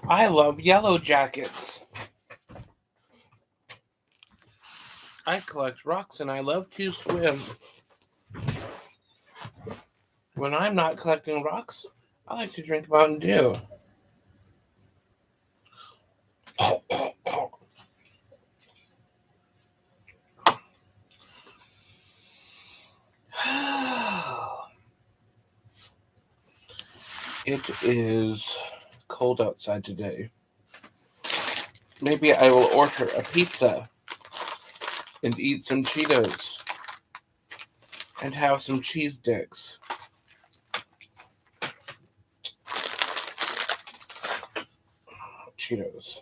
I love yellow jackets. I collect rocks and I love to swim. When I'm not collecting rocks, I like to drink Mountain Dew. It is cold outside today. Maybe I will order a pizza and eat some Cheetos and have some cheese dicks. Cheetos.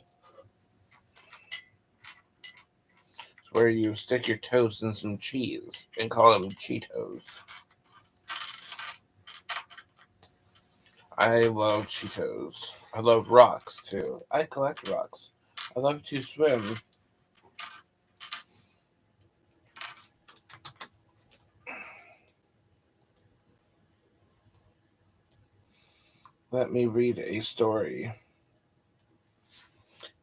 It's where you stick your toes in some cheese and call them Cheetos. I love Cheetos. I love rocks too. I collect rocks. I love to swim. Let me read a story.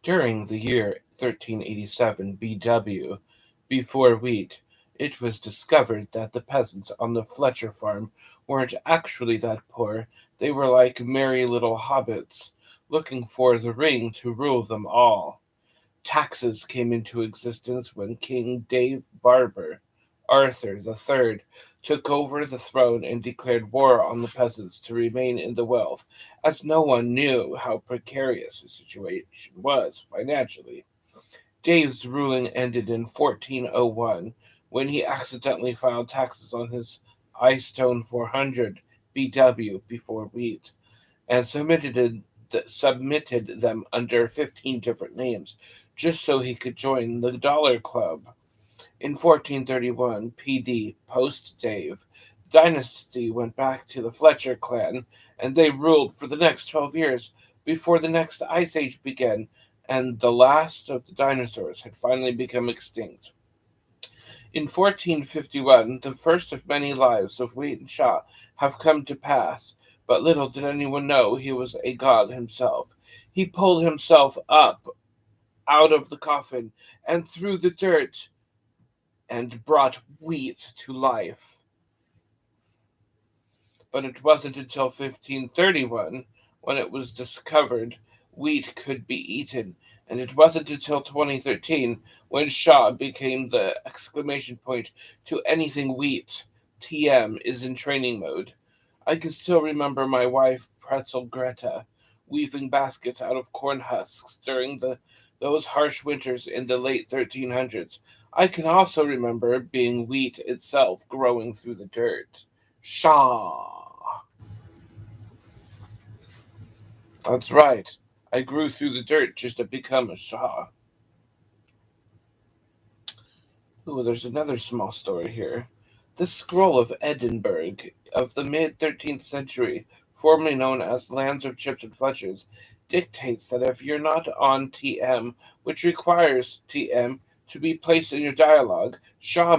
During the year 1387 BW, before wheat, it was discovered that the peasants on the Fletcher farm weren't actually that poor. They were like merry little hobbits, looking for the ring to rule them all. Taxes came into existence when King Dave Barber, Arthur III, took over the throne and declared war on the peasants to remain in the wealth, as no one knew how precarious the situation was financially. Dave's ruling ended in 1401 when he accidentally filed taxes on his iStone 400 BW before wheat and submitted them under 15 different names just so he could join the Dollar Club. In 1431, PD, post Dave, dynasty went back to the Fletcher clan and they ruled for the next 12 years before the next ice age began and the last of the dinosaurs had finally become extinct. In 1451, the first of many lives of Wheaton Shaw have come to pass, but little did anyone know he was a god himself. He pulled himself up out of the coffin and through the dirt and brought wheat to life. But it wasn't until 1531 when it was discovered wheat could be eaten, and it wasn't until 2013 when Shaw became the exclamation point to anything wheat. TM is in training mode. I can still remember my wife, Pretzel Greta, weaving baskets out of corn husks during those harsh winters in the late 1300s. I can also remember being wheat itself growing through the dirt. Shaw. That's right. I grew through the dirt just to become a Shaw. Ooh, there's another small story here. The Scroll of Edinburgh of the mid 13th century, formerly known as Lands of Chips and Fletchers, dictates that if you're not on TM, which requires TM to be placed in your dialogue, Shaw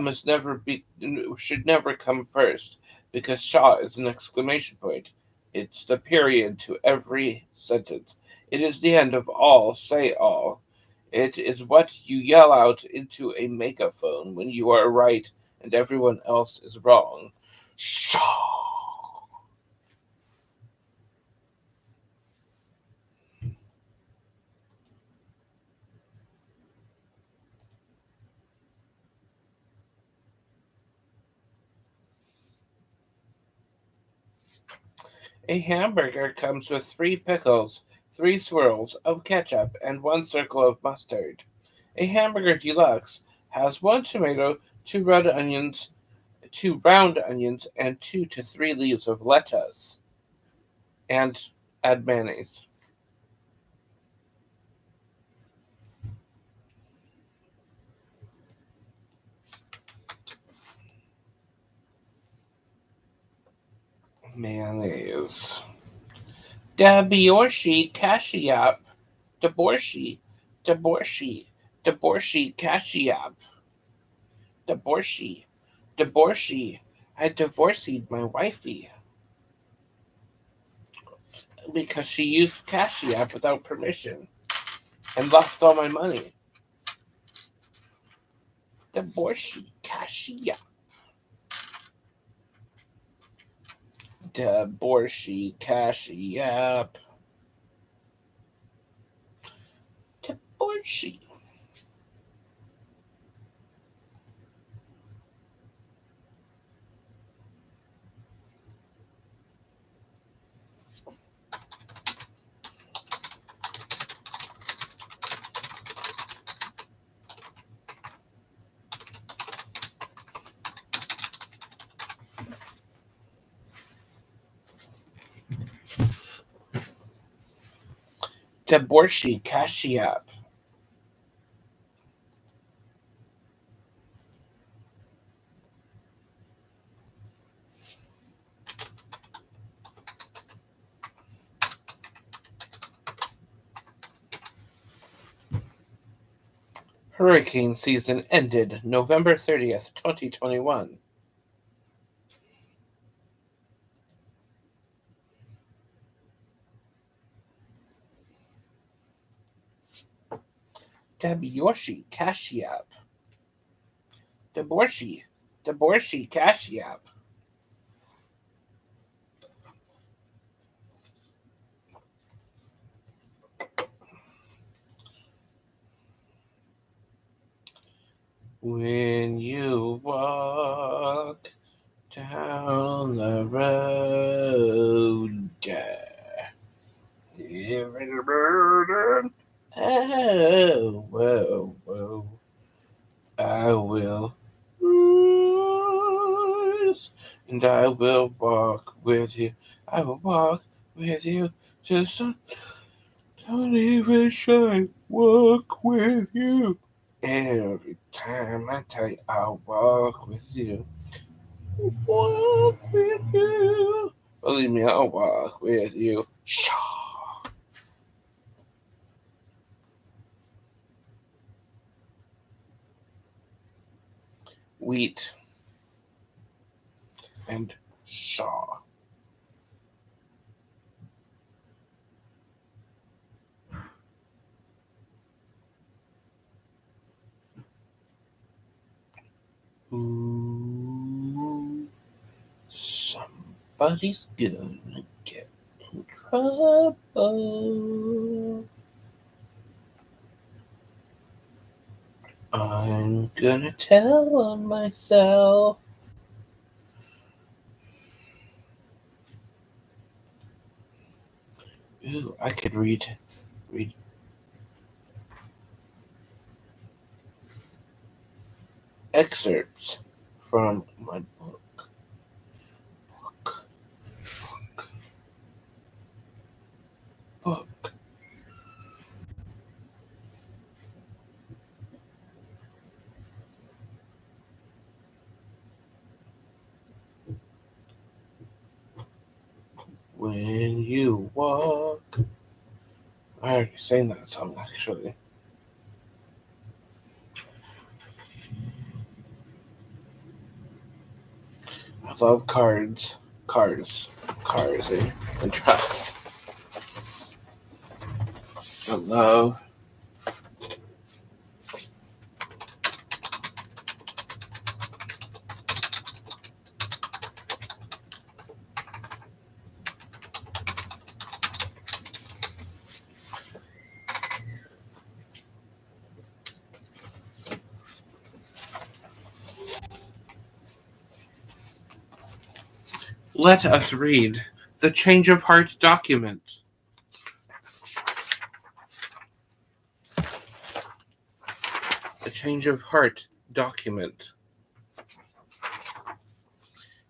should never come first, because Shaw is an exclamation point. It's the period to every sentence. It is the end of all, say all. It is what you yell out into a megaphone when you are right and everyone else is wrong. Shaw. A hamburger comes with three pickles, three swirls of ketchup, and one circle of mustard. A hamburger deluxe has one tomato, two round onions, and 2 to 3 leaves of lettuce, and add mayonnaise. Mayonnaise. Da Biorshi Kashiap. Da Borshi. Da Borshi. Da Borshi Kashiap. Da Borshi. Da Borshi. I divorced my wifey. because she used Cash App without permission and lost all my money. Deborsky Cash App. Deborsky Cash App. Deborsky. Deborsky Cash App. Hurricane season ended November 30th, 2021. Deborsky Cash App. Deborsky Cash App. When you walk down the road, every burden, oh, whoa, whoa, I will rise, and I will walk with you. I will walk with you, just don't even shy, walk with you. Every time I tell you I'll walk with you, walk with you. Believe me, I'll walk with you. Wheat and Shaw. Ooh, somebody's gonna get in trouble. I'm gonna tell on myself. Ooh, I could read excerpts from my book. When you walk. I already sang that song actually. I love cars, and trucks. I love Let us read the Change of Heart document. The Change of Heart document.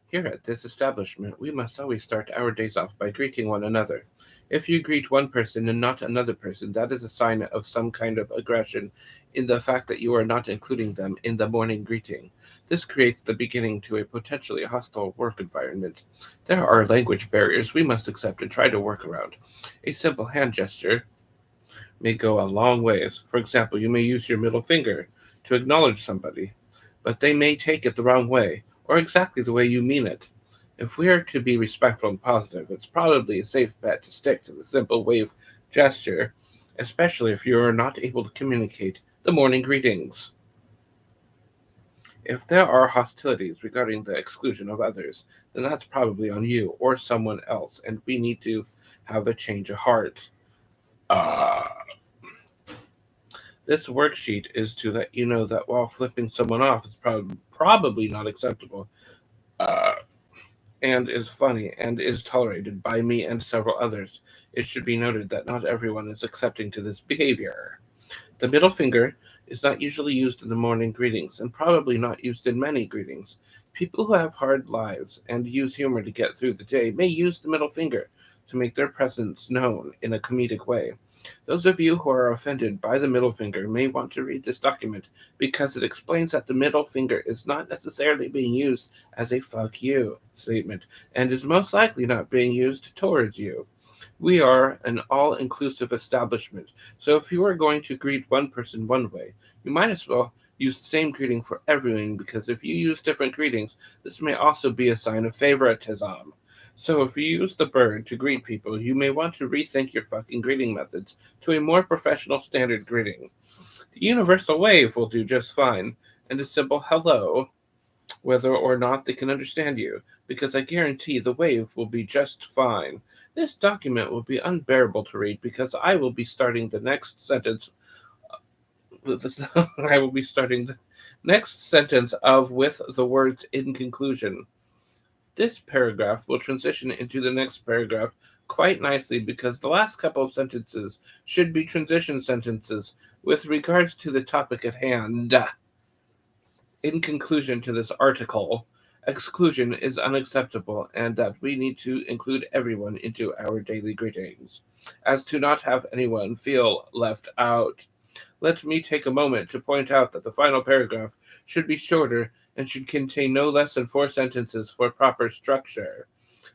Here at this establishment, we must always start our days off by greeting one another. If you greet one person and not another person, that is a sign of some kind of aggression in the fact that you are not including them in the morning greeting. This creates the beginning to a potentially hostile work environment. There are language barriers we must accept and try to work around. A simple hand gesture may go a long ways. For example, you may use your middle finger to acknowledge somebody, but they may take it the wrong way or exactly the way you mean it. If we are to be respectful and positive, it's probably a safe bet to stick to the simple wave gesture, especially if you are not able to communicate the morning greetings. If there are hostilities regarding the exclusion of others, then that's probably on you or someone else, and we need to have a change of heart. This worksheet is to let you know that while flipping someone off is probably not acceptable, and is funny and is tolerated by me and several others, it should be noted that not everyone is accepting to this behavior. The middle finger is not usually used in the morning greetings and probably not used in many greetings. People who have hard lives and use humor to get through the day may use the middle finger to make their presence known in a comedic way. Those of you who are offended by the middle finger may want to read this document because it explains that the middle finger is not necessarily being used as a fuck you statement and is most likely not being used towards you. We are an all inclusive establishment, so if you are going to greet one person one way, you might as well use the same greeting for everyone because if you use different greetings, this may also be a sign of favoritism. So if you use the bird to greet people, you may want to rethink your fucking greeting methods to a more professional standard greeting. The universal wave will do just fine, and a simple hello, whether or not they can understand you, because I guarantee the wave will be just fine. This document will be unbearable to read because I will be starting the next sentence. I will be starting the next sentence of with the words in conclusion. This paragraph will transition into the next paragraph quite nicely because the last couple of sentences should be transition sentences with regards to the topic at hand. In conclusion to this article, exclusion is unacceptable and that we need to include everyone into our daily greetings, as to not have anyone feel left out. Let me take a moment to point out that the final paragraph should be shorter and should contain no less than 4 sentences for proper structure.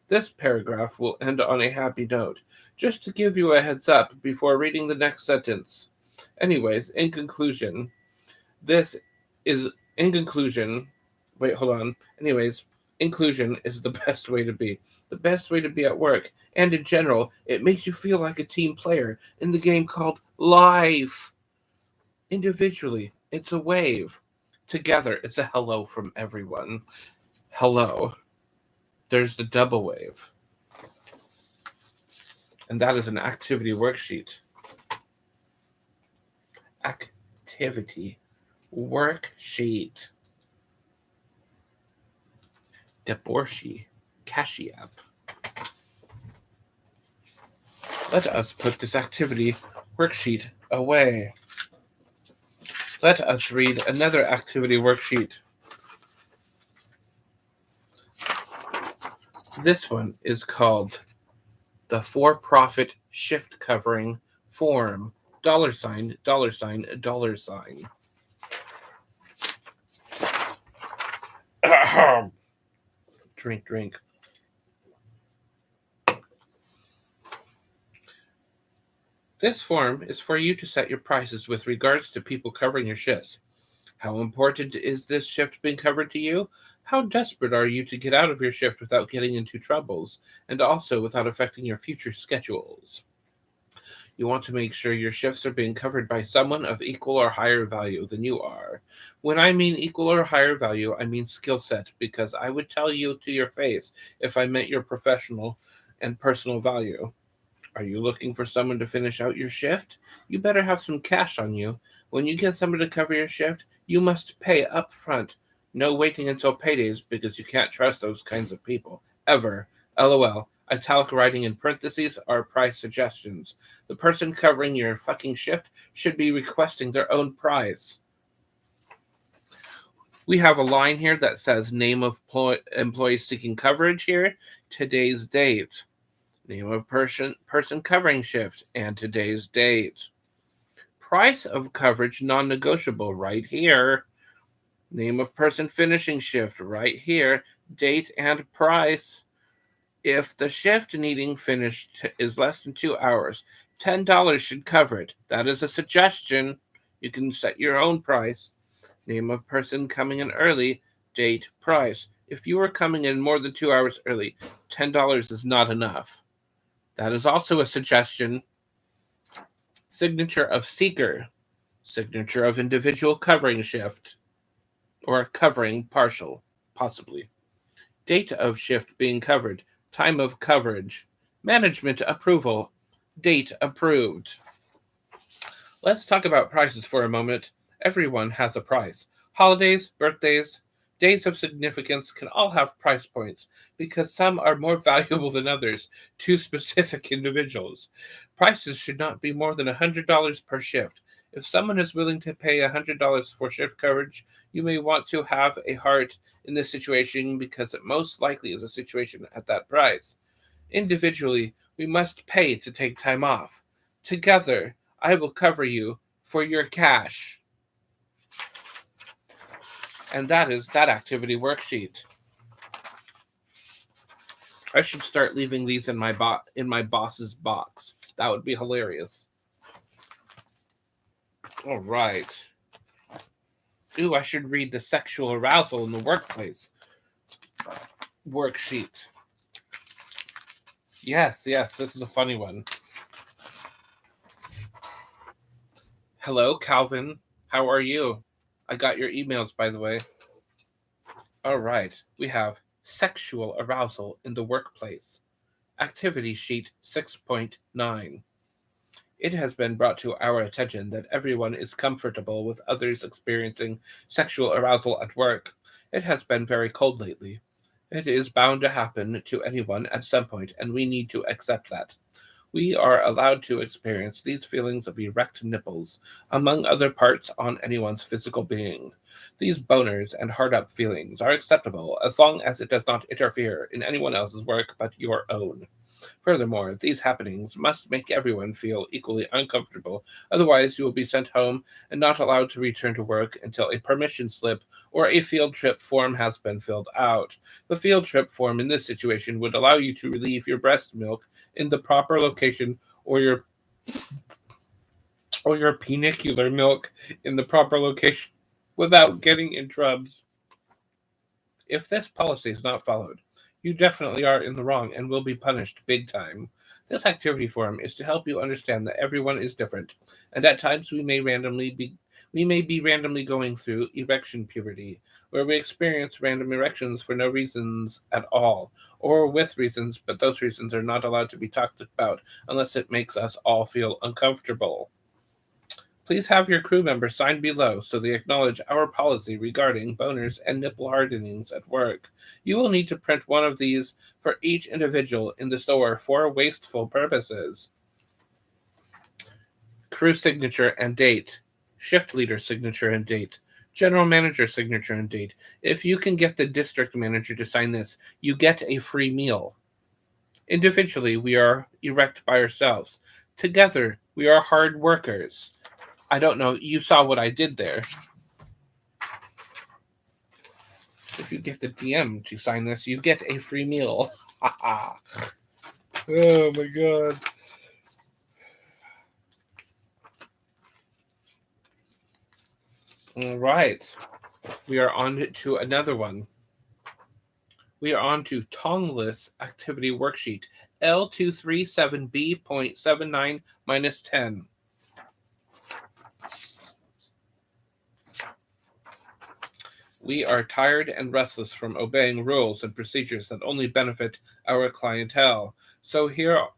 This paragraph will end on a happy note, just to give you a heads up before reading the next sentence. Anyways, in conclusion, this is in conclusion, wait, hold on. Anyways, inclusion is the best way to be. The best way to be at work. And in general, it makes you feel like a team player in the game called Life. Individually, it's a wave. Together, it's a hello from everyone. Hello. There's the double wave. And that is an activity worksheet. Activity worksheet. Deborschi, Cashiap. Let us put this activity worksheet away. Let us read another activity worksheet. This one is called the For-Profit Shift Covering Form. $, $. Drink. This form is for you to set your prices with regards to people covering your shifts. How important is this shift being covered to you? How desperate are you to get out of your shift without getting into troubles, and also without affecting your future schedules? You want to make sure your shifts are being covered by someone of equal or higher value than you are. When I mean equal or higher value, I mean skill set, because I would tell you to your face if I meant your professional and personal value. Are you looking for someone to finish out your shift? You better have some cash on you. When you get someone to cover your shift, you must pay up front. No waiting until paydays because you can't trust those kinds of people. Ever. LOL. Italic writing in parentheses are price suggestions. The person covering your fucking shift should be requesting their own price. We have a line here that says name of employee seeking coverage here, today's date. Name of person covering shift, and today's date. Price of coverage non-negotiable right here. Name of person finishing shift right here. Date and price. If the shift needing finished is less than 2 hours, $10 should cover it. That is a suggestion. You can set your own price. Name of person coming in early. Date, price. If you are coming in more than 2 hours early, $10 is not enough. That is also a suggestion. Signature of seeker, signature of individual covering shift, or covering partial, possibly. Date of shift being covered, time of coverage, management approval, date approved. Let's talk about prices for a moment. Everyone has a price. Holidays, birthdays, days of significance can all have price points because some are more valuable than others to specific individuals. Prices should not be more than $100 per shift. If someone is willing to pay $100 for shift coverage, you may want to have a heart in this situation because it most likely is a situation at that price. Individually, we must pay to take time off. Together, I will cover you for your cash. And that is that activity worksheet. I should start leaving these in my boss's box. That would be hilarious. All right. Ooh, I should read the sexual arousal in the workplace worksheet. Yes, this is a funny one. Hello, Calvin. How are you? I got your emails, by the way. All right. We have sexual arousal in the workplace. Activity sheet 6.9. It has been brought to our attention that everyone is comfortable with others experiencing sexual arousal at work. It has been very cold lately. It is bound to happen to anyone at some point, and we need to accept that. We are allowed to experience these feelings of erect nipples, among other parts on anyone's physical being. These boners and hard up feelings are acceptable as long as it does not interfere in anyone else's work but your own. Furthermore, these happenings must make everyone feel equally uncomfortable, otherwise, you will be sent home and not allowed to return to work until a permission slip or a field trip form has been filled out. The field trip form in this situation would allow you to relieve your breast milk in the proper location or your penicular milk in the proper location without getting in trubs. If this policy is not followed, you definitely are in the wrong and will be punished big time. This activity form is to help you understand that everyone is different, and at times we may be randomly going through erection puberty, where we experience random erections for no reasons at all, or with reasons, but those reasons are not allowed to be talked about unless it makes us all feel uncomfortable. Please have your crew members sign below so they acknowledge our policy regarding boners and nipple hardenings at work. You will need to print one of these for each individual in the store for wasteful purposes. Crew signature and date. Shift leader signature and date. General manager signature and date. If you can get the district manager to sign this, you get a free meal. Individually, we are erect by ourselves. Together, we are hard workers. I don't know. You saw what I did there. If you get the DM to sign this, you get a free meal. Oh my god. All right. We are on to another one. We are on to tongless activity worksheet L237B.79 minus 10. We are tired and restless from obeying rules and procedures that only benefit our clientele. So here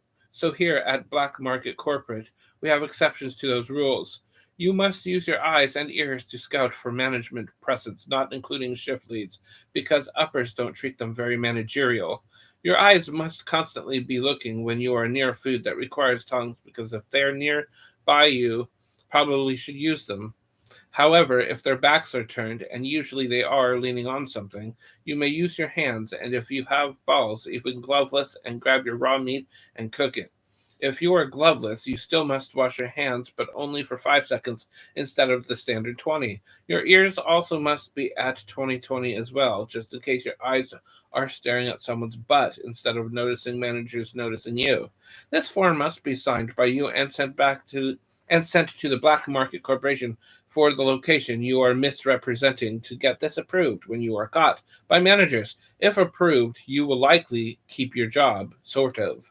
at Black Market Corporate, we have exceptions to those rules. You must use your eyes and ears to scout for management presence, not including shift leads, because uppers don't treat them very managerial. Your eyes must constantly be looking when you are near food that requires tongues, because if they're near by you, probably should use them. However, if their backs are turned, and usually they are leaning on something, you may use your hands, and if you have balls, even gloveless, and grab your raw meat and cook it. If you are gloveless, you still must wash your hands, but only for 5 seconds instead of the standard 20. Your ears also must be at 20/20 as well, just in case your eyes are staring at someone's butt instead of noticing managers noticing you. This form must be signed by you and sent to the Black Market Corporation for the location you are misrepresenting to get this approved when you are caught by managers. If approved, you will likely keep your job, sort of.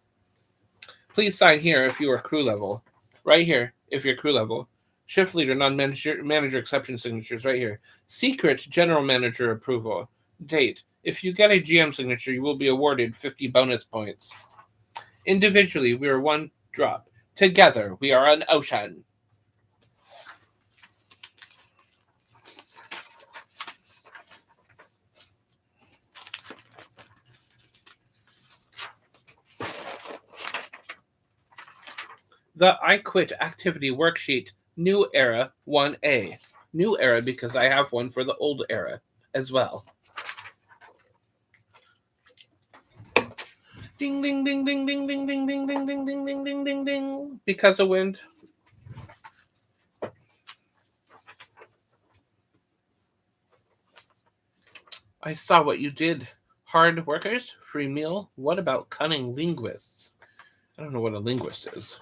Please sign here if you are crew level. Right here, if you're crew level. Shift leader, non-manager exception signatures, right here. Secret general manager approval. Date. If you get a GM signature, you will be awarded 50 bonus points. Individually, we are one drop. Together, we are an ocean. The I Quit activity worksheet, New Era 1A. New Era because I have one for the old era as well. Ding ding ding ding ding ding ding ding ding ding ding ding ding ding ding because of wind. I saw what you did. Hard workers, free meal. What about cunning linguists? I don't know what a linguist is.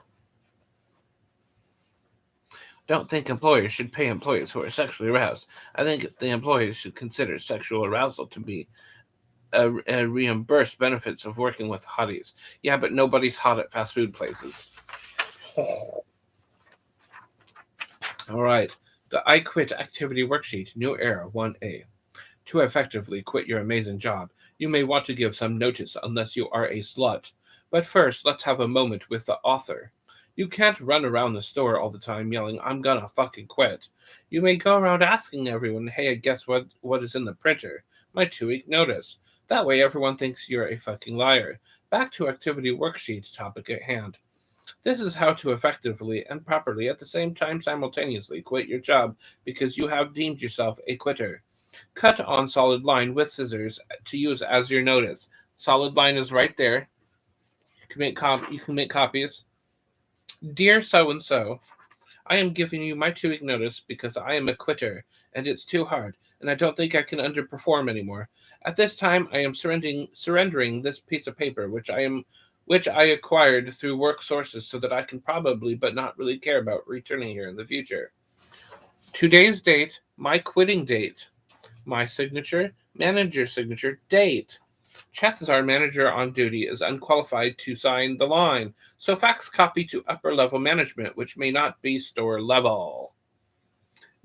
Don't think employers should pay employees who are sexually aroused. I think the employees should consider sexual arousal to be a reimbursed benefits of working with hotties. Yeah, but nobody's hot at fast food places. All right. The I Quit activity worksheet, New Era 1A. To effectively quit your amazing job, you may want to give some notice unless you are a slut. But first, let's have a moment with the author. You can't run around the store all the time yelling, I'm gonna fucking quit. You may go around asking everyone, hey, guess what is in the printer? My 2-week notice. That way everyone thinks you're a fucking liar. Back to activity worksheet topic at hand. This is how to effectively and properly at the same time simultaneously quit your job because you have deemed yourself a quitter. Cut on solid line with scissors to use as your notice. Solid line is right there. You can make copies. Dear so and so, I am giving you my 2-week notice because I am a quitter and it's too hard and I don't think I can underperform anymore. At this time, I am surrendering this piece of paper, which I acquired through work sources, so that I can probably, but not really care about returning here in the future. Today's date, my quitting date, my signature, manager signature, date. Chances are manager on duty is unqualified to sign the line, so fax copy to upper level management, which may not be store level.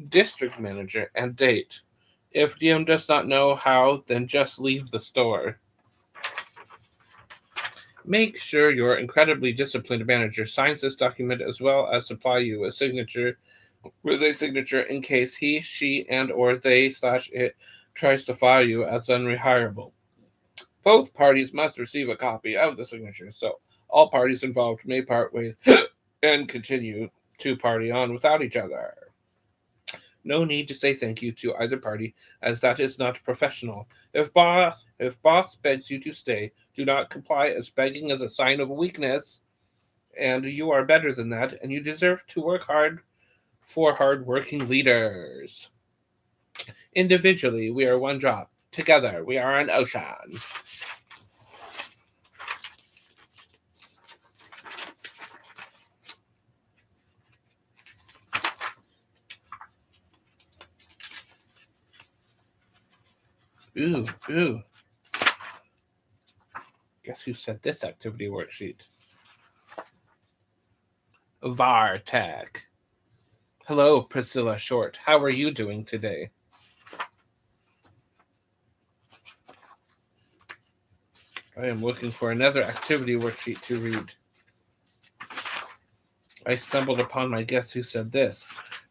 District manager and date. If DM does not know how, then just leave the store. Make sure your incredibly disciplined manager signs this document as well as supply you a signature with a signature in case he, she, and or they/it tries to fire you as unrehirable. Both parties must receive a copy of the signature, so all parties involved may part ways and continue to party on without each other. No need to say thank you to either party, as that is not professional. If boss begs you to stay, do not comply, as begging is a sign of weakness, and you are better than that, and you deserve to work hard for hard-working leaders. Individually, we are one drop. Together, we are an ocean. Ooh. Guess who sent this activity worksheet? Vartech. Hello, Priscilla Short. How are you doing today? I am looking for another activity worksheet to read. I stumbled upon my guest who said this.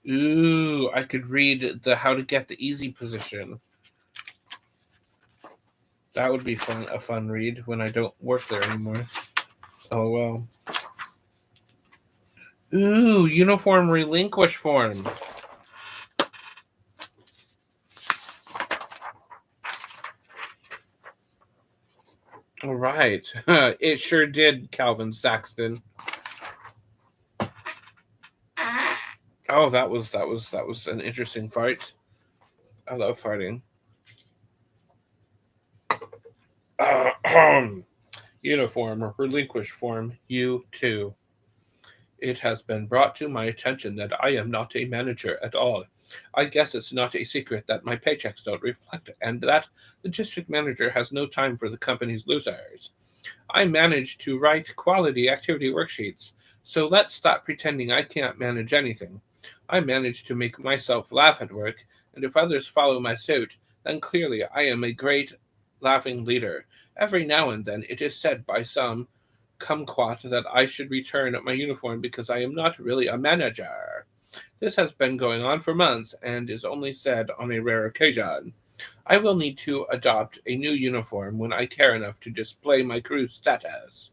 Ooh, I could read the how to get the easy position. That would be a fun read when I don't work there anymore. Oh well. Ooh, uniform relinquish form. All right. It sure did, Calvin Saxton. Oh, that was an interesting fight. I love fighting. Uniform relinquish form U2. It has been brought to my attention that I am not a manager at all. I guess it's not a secret that my paychecks don't reflect and that the district manager has no time for the company's losers. I manage to write quality activity worksheets, so let's stop pretending I can't manage anything. I manage to make myself laugh at work, and if others follow my suit, then clearly I am a great laughing leader. Every now and then it is said by some kumquat that I should return my uniform because I am not really a manager. This has been going on for months and is only said on a rare occasion. I will need to adopt a new uniform when I care enough to display my crew status.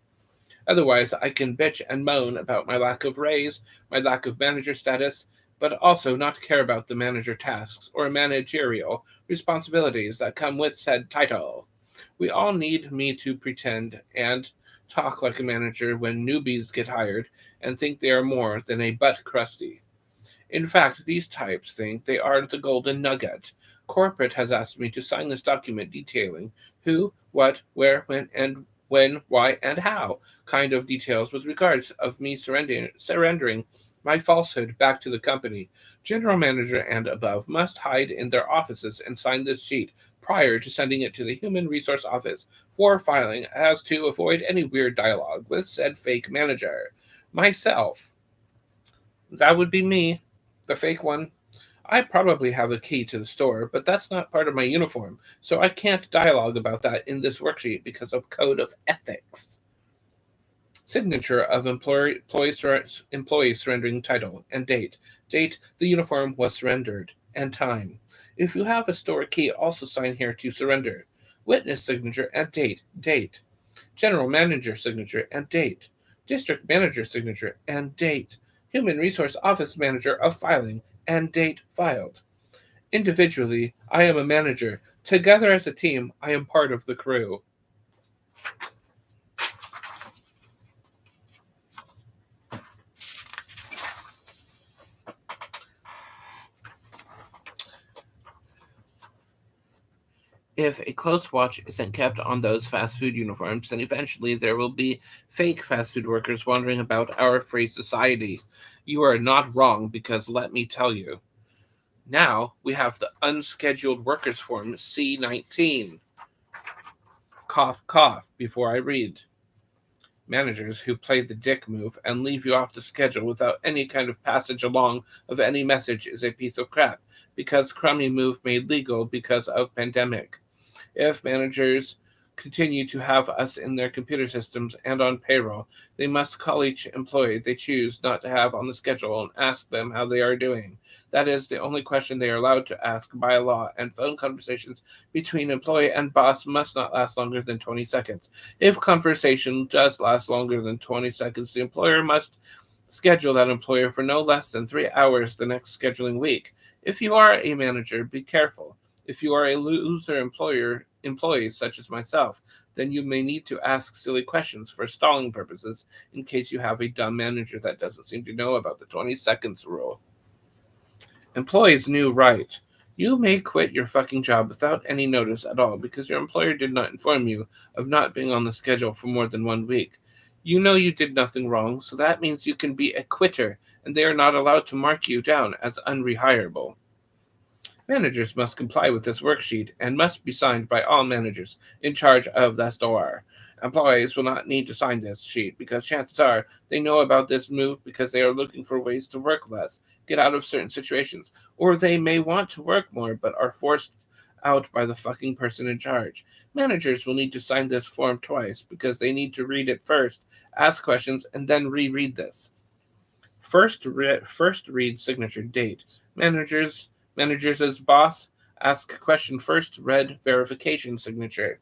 Otherwise, I can bitch and moan about my lack of raise, my lack of manager status, but also not care about the manager tasks or managerial responsibilities that come with said title. We all need me to pretend and talk like a manager when newbies get hired and think they are more than a butt crusty. In fact, these types think they are the golden nugget. Corporate has asked me to sign this document detailing who, what, where, when, why, and how kind of details with regards of me surrendering my falsehood back to the company. General manager and above must hide in their offices and sign this sheet prior to sending it to the human resource office for filing as to avoid any weird dialogue with said fake manager. Myself. That would be me, the fake one. I probably have a key to the store, but that's not part of my uniform, so I can't dialogue about that in this worksheet because of code of ethics. Signature of employee surrendering title and date. Date the uniform was surrendered, and time. If you have a store key, also sign here to surrender. Witness signature and date. Date. General manager signature and date. District manager signature and date. Human resource office manager of filing and date filed. Individually, I am a manager. Together as a team, I am part of the crew. If a close watch isn't kept on those fast food uniforms, then eventually there will be fake fast food workers wandering about our free society. You are not wrong because let me tell you. Now we have the unscheduled workers form C19. Cough, cough, before I read. Managers who play the dick move and leave you off the schedule without any kind of passage along of any message is a piece of crap because crummy move made legal because of pandemic. If managers continue to have us in their computer systems and on payroll, they must call each employee they choose not to have on the schedule and ask them how they are doing. That is the only question they are allowed to ask by law, and phone conversations between employee and boss must not last longer than 20 seconds. If conversation does last longer than 20 seconds, the employer must schedule that employer for no less than 3 hours the next scheduling week. If you are a manager, be careful. If you are a loser employee such as myself, then you may need to ask silly questions for stalling purposes in case you have a dumb manager that doesn't seem to know about the 20 seconds rule. Employees knew right. You may quit your fucking job without any notice at all because your employer did not inform you of not being on the schedule for more than 1 week. You know you did nothing wrong, so that means you can be a quitter and they are not allowed to mark you down as unrehirable. Managers must comply with this worksheet and must be signed by all managers in charge of the store. Employees will not need to sign this sheet because chances are they know about this move because they are looking for ways to work less, get out of certain situations, or they may want to work more but are forced out by the fucking person in charge. Managers will need to sign this form twice because they need to read it first, ask questions, and then reread this. First read signature date. Managers as boss, ask question first, read verification signature.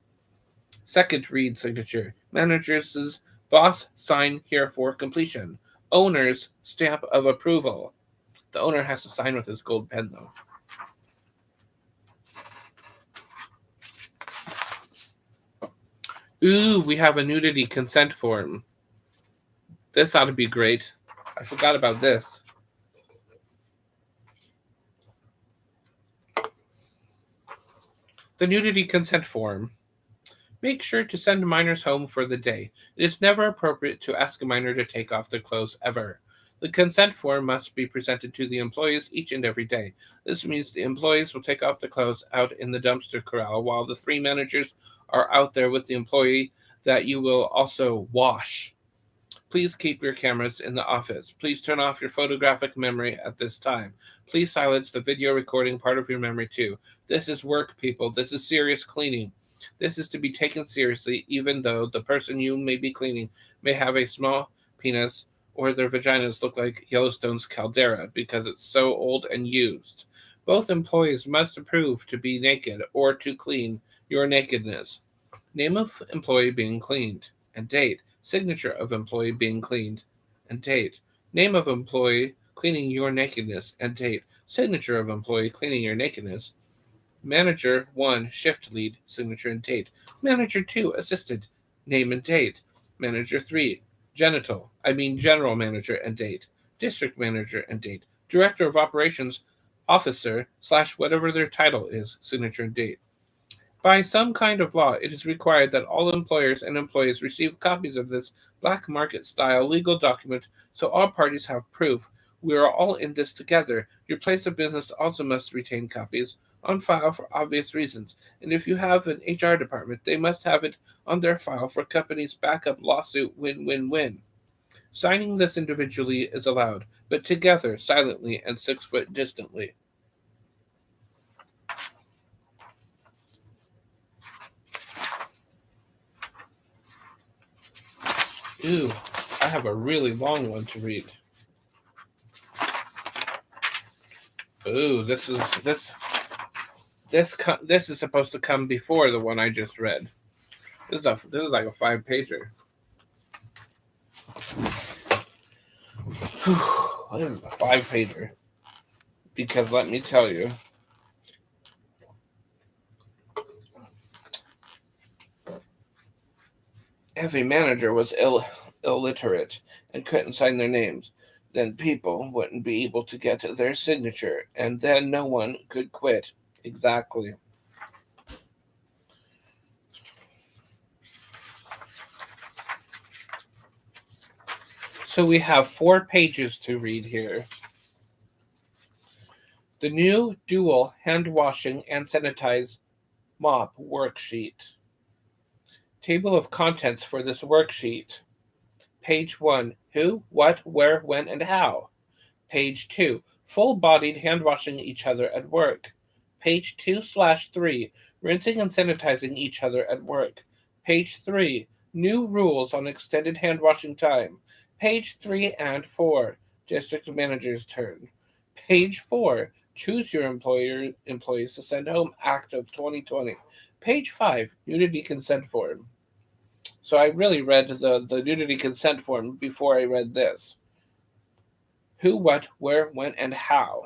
Second read signature. Managers as boss, sign here for completion. Owner's stamp of approval. The owner has to sign with his gold pen though. Ooh, we have a nudity consent form. This ought to be great. I forgot about this. The nudity consent form. Make sure to send minors home for the day. It is never appropriate to ask a minor to take off their clothes ever. The consent form must be presented to the employees each and every day. This means the employees will take off their clothes out in the dumpster corral while the 3 managers are out there with the employee that you will also wash. Please keep your cameras in the office. Please turn off your photographic memory at this time. Please silence the video recording part of your memory too. This is work, people. This is serious cleaning. This is to be taken seriously, even though the person you may be cleaning may have a small penis or their vaginas look like Yellowstone's caldera because it's so old and used. Both employees must approve to be naked or to clean your nakedness. Name of employee being cleaned and date. Signature of employee being cleaned and date. Name of employee cleaning your nakedness and date. Signature of employee cleaning your nakedness. Manager 1, shift lead, signature and date. Manager 2, assistant, name and date. Manager 3, general manager and date. District manager and date. Director of operations, officer / whatever their title is, signature and date. By some kind of law, it is required that all employers and employees receive copies of this black market style legal document so all parties have proof. We are all in this together. Your place of business also must retain copies on file for obvious reasons. And if you have an HR department, they must have it on their file for company's backup lawsuit win-win-win. Signing this individually is allowed, but together, silently, and 6 foot distantly. Ooh, I have a really long one to read. Ooh, this is supposed to come before the one I just read. This is like a 5-pager. This is a 5-pager. Because let me tell you, if a manager was illiterate and couldn't sign their names, then people wouldn't be able to get their signature, and then no one could quit. Exactly. So we have 4 pages to read here. The new dual hand washing and sanitize mop worksheet. Table of contents for this worksheet. Page 1, who, what, where, when, and how. Page 2, full-bodied hand-washing each other at work. Page 2/3, rinsing and sanitizing each other at work. Page 3, new rules on extended hand-washing time. Page 3 and 4, district manager's turn. Page 4, choose your employees to send home Act of 2020. Page 5, nudity consent form. So I really read the nudity consent form before I read this. Who, what, where, when, and how.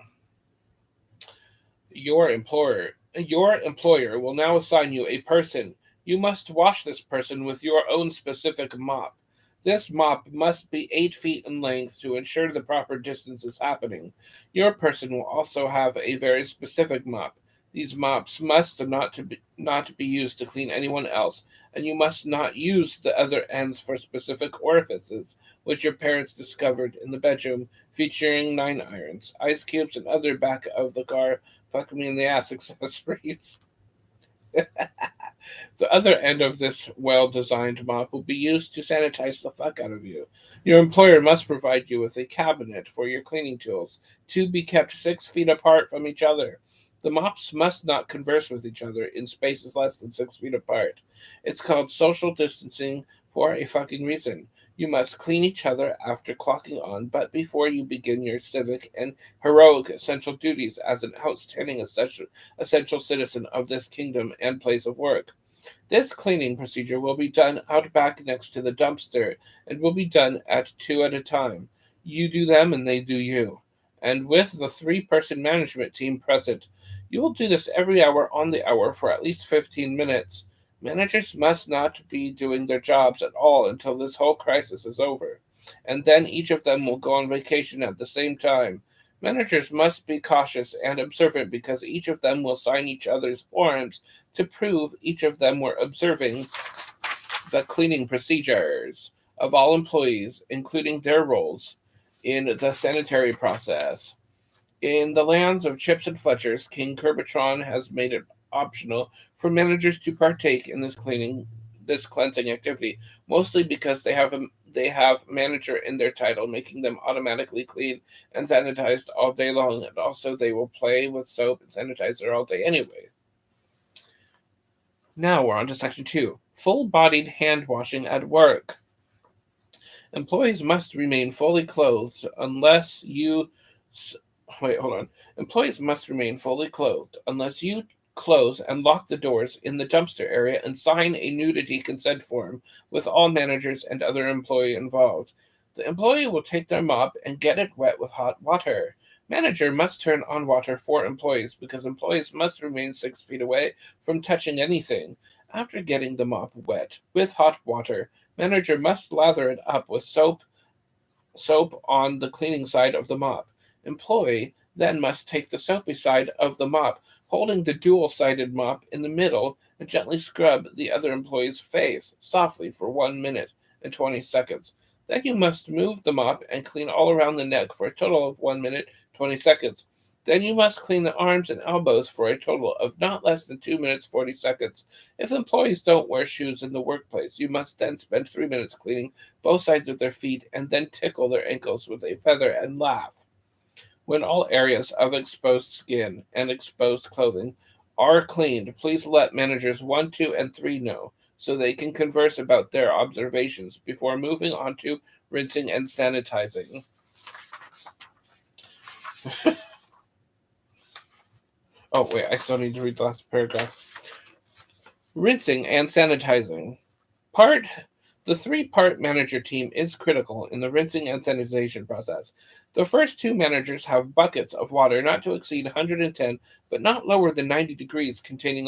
Your employer will now assign you a person. You must wash this person with your own specific mop. This mop must be 8 feet in length to ensure the proper distance is happening. Your person will also have a very specific mop. These mops must not be used to clean anyone else, and you must not use the other ends for specific orifices, which your parents discovered in the bedroom, featuring 9 irons, ice cubes, and other back of the car fuck me in the ass accessories. The other end of this well-designed mop will be used to sanitize the fuck out of you. Your employer must provide you with a cabinet for your cleaning tools, to be kept 6 feet apart from each other. The mops must not converse with each other in spaces less than 6 feet apart. It's called social distancing for a fucking reason. You must clean each other after clocking on, but before you begin your civic and heroic essential duties as an outstanding essential citizen of this kingdom and place of work. This cleaning procedure will be done out back next to the dumpster and will be done at 2 at a time. You do them and they do you. And with the 3-person management team present, you will do this every hour on the hour for at least 15 minutes. Managers must not be doing their jobs at all until this whole crisis is over, and then each of them will go on vacation at the same time. Managers must be cautious and observant because each of them will sign each other's forms to prove each of them were observing the cleaning procedures of all employees, including their roles. in the sanitary process. In the lands of Chips and Fletchers, King Kerbatron has made it optional for managers to partake in this cleansing activity, mostly because they have manager in their title, making them automatically clean and sanitized all day long, and also they will play with soap and sanitizer all day anyway. Now we're on to section 2. Full-bodied hand washing at work. Employees must remain fully clothed unless you wait, hold on. Employees must remain fully clothed unless you close and lock the doors in the dumpster area and sign a nudity consent form with all managers and other employee involved. The employee will take their mop and get it wet with hot water. Manager must turn on water for employees because employees must remain 6 feet away from touching anything. After getting the mop wet with hot water, manager must lather it up with soap on the cleaning side of the mop. Employee then must take the soapy side of the mop, holding the dual-sided mop in the middle, and gently scrub the other employee's face softly for 1 minute and 20 seconds. Then you must move the mop and clean all around the neck for a total of 1 minute, 20 seconds. Then you must clean the arms and elbows for a total of not less than 2 minutes, 40 seconds. If employees don't wear shoes in the workplace, you must then spend 3 minutes cleaning both sides of their feet and then tickle their ankles with a feather and laugh. When all areas of exposed skin and exposed clothing are cleaned, please let managers 1, 2, and 3 know so they can converse about their observations before moving on to rinsing and sanitizing. Oh, wait, I still need to read the last paragraph. Rinsing and sanitizing. The 3-part manager team is critical in the rinsing and sanitization process. The first 2 managers have buckets of water not to exceed 110, but not lower than 90 degrees, containing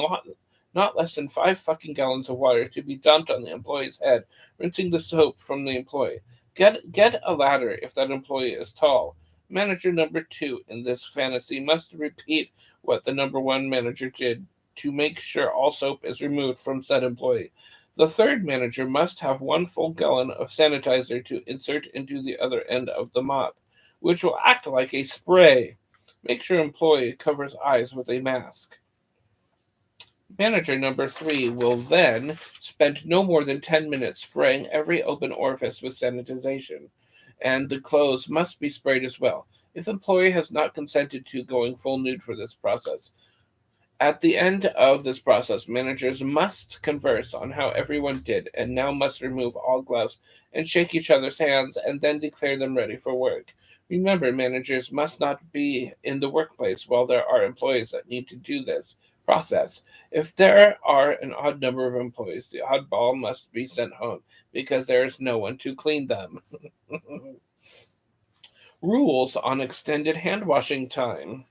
not less than 5 fucking gallons of water to be dumped on the employee's head, rinsing the soap from the employee. Get a ladder if that employee is tall. Manager number 2 in this fantasy must repeat what the number 1 manager did to make sure all soap is removed from said employee. The 3rd manager must have 1 full gallon of sanitizer to insert into the other end of the mop, which will act like a spray. Make sure employee covers eyes with a mask. Manager number 3 will then spend no more than 10 minutes spraying every open orifice with sanitization, and the clothes must be sprayed as well. If employee has not consented to going full nude for this process, at the end of this process, managers must converse on how everyone did and now must remove all gloves and shake each other's hands and then declare them ready for work. Remember, managers must not be in the workplace while there are employees that need to do this process. If there are an odd number of employees, the oddball must be sent home because there is no one to clean them. Rules on extended hand washing time.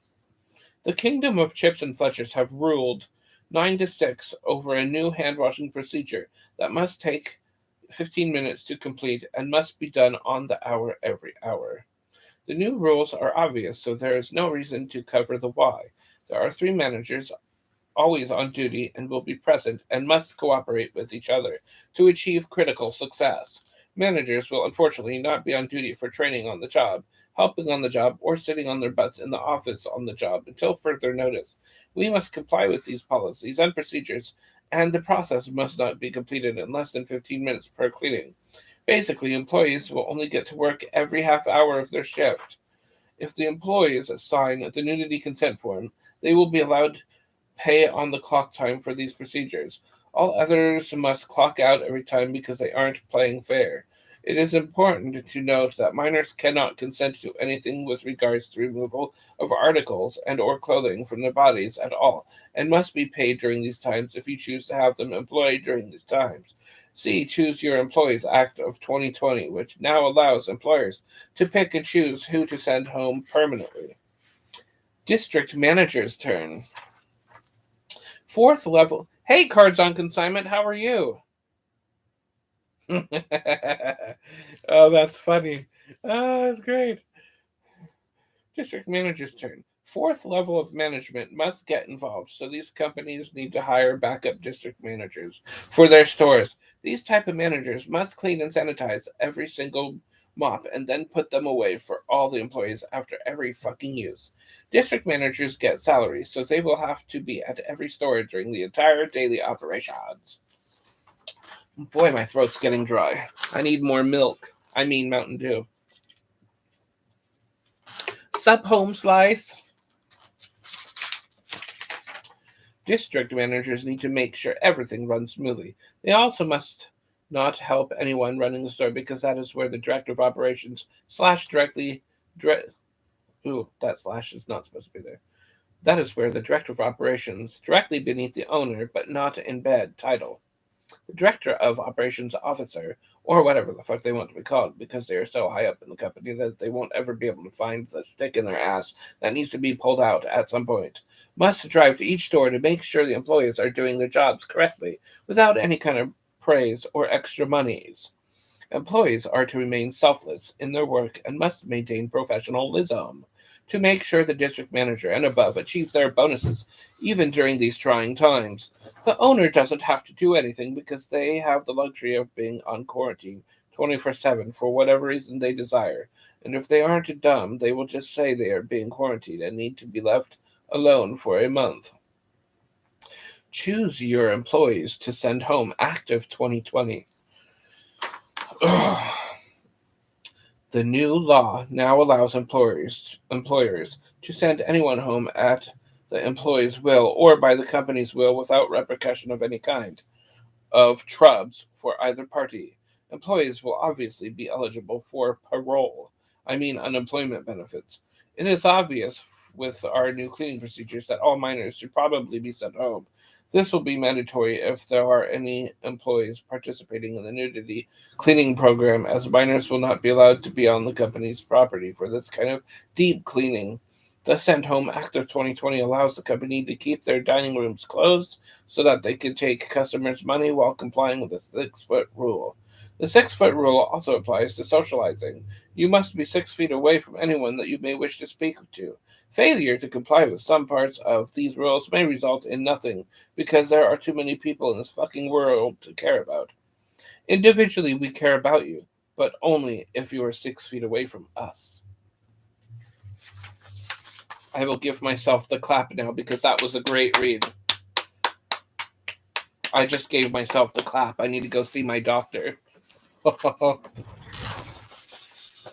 The Kingdom of Chips and Fletchers have ruled 9-6 over a new hand-washing procedure that must take 15 minutes to complete and must be done on the hour every hour. The new rules are obvious, so there is no reason to cover the why. There are 3 managers always on duty and will be present and must cooperate with each other to achieve critical success. Managers will unfortunately not be on duty for training on the job, helping on the job, or sitting on their butts in the office on the job until further notice. We must comply with these policies and procedures, and the process must not be completed in less than 15 minutes per cleaning. Basically, employees will only get to work every half hour of their shift. If the employees sign the nudity consent form, they will be allowed pay on the clock time for these procedures. All others must clock out every time because they aren't playing fair. It is important to note that minors cannot consent to anything with regards to removal of articles and or clothing from their bodies at all, and must be paid during these times if you choose to have them employed during these times. See Choose Your Employees Act of 2020, which now allows employers to pick and choose who to send home permanently. District manager's turn. 4th level. Hey, Cards on Consignment, how are you? Oh, that's funny. Oh, that's great. District manager's turn. 4th level of management must get involved, so these companies need to hire backup district managers for their stores. These type of managers must clean and sanitize every single mop, and then put them away for all the employees after every fucking use. District managers get salaries, so they will have to be at every store during the entire daily operations. Boy, my throat's getting dry. I need more milk. I mean Mountain Dew. Sup, home slice? District managers need to make sure everything runs smoothly. They also must not help anyone running the store because that is where the director of operations slash directly ooh, that slash is not supposed to be there. That is where the director of operations, directly beneath the owner but not in bed title. The director of operations officer, or whatever the fuck they want to be called, because they are so high up in the company that they won't ever be able to find the stick in their ass that needs to be pulled out at some point, must drive to each store to make sure the employees are doing their jobs correctly without any kind of praise or extra monies. Employees are to remain selfless in their work and must maintain professionalism to make sure the district manager and above achieve their bonuses even during these trying times. The owner doesn't have to do anything because they have the luxury of being on quarantine 24/7 for whatever reason they desire. And if they aren't dumb, they will just say they are being quarantined and need to be left alone for a month. Choose your employees to send home active 2020. The new law now allows employers to send anyone home at the employee's will or by the company's will without repercussion of any kind of trubs for either party. Employees will obviously be eligible for parole, I mean unemployment benefits. It is obvious with our new cleaning procedures that all minors should probably be sent home. This will be mandatory if there are any employees participating in the nudity cleaning program, as minors will not be allowed to be on the company's property for this kind of deep cleaning. The Send Home Act of 2020 allows the company to keep their dining rooms closed so that they can take customers' money while complying with the 6-foot rule. The 6-foot rule also applies to socializing. You must be 6 feet away from anyone that you may wish to speak to. Failure to comply with some parts of these rules may result in nothing because there are too many people in this fucking world to care about. Individually, we care about you, but only if you are 6 feet away from us. I will give myself the clap now because that was a great read. I just gave myself the clap. I need to go see my doctor.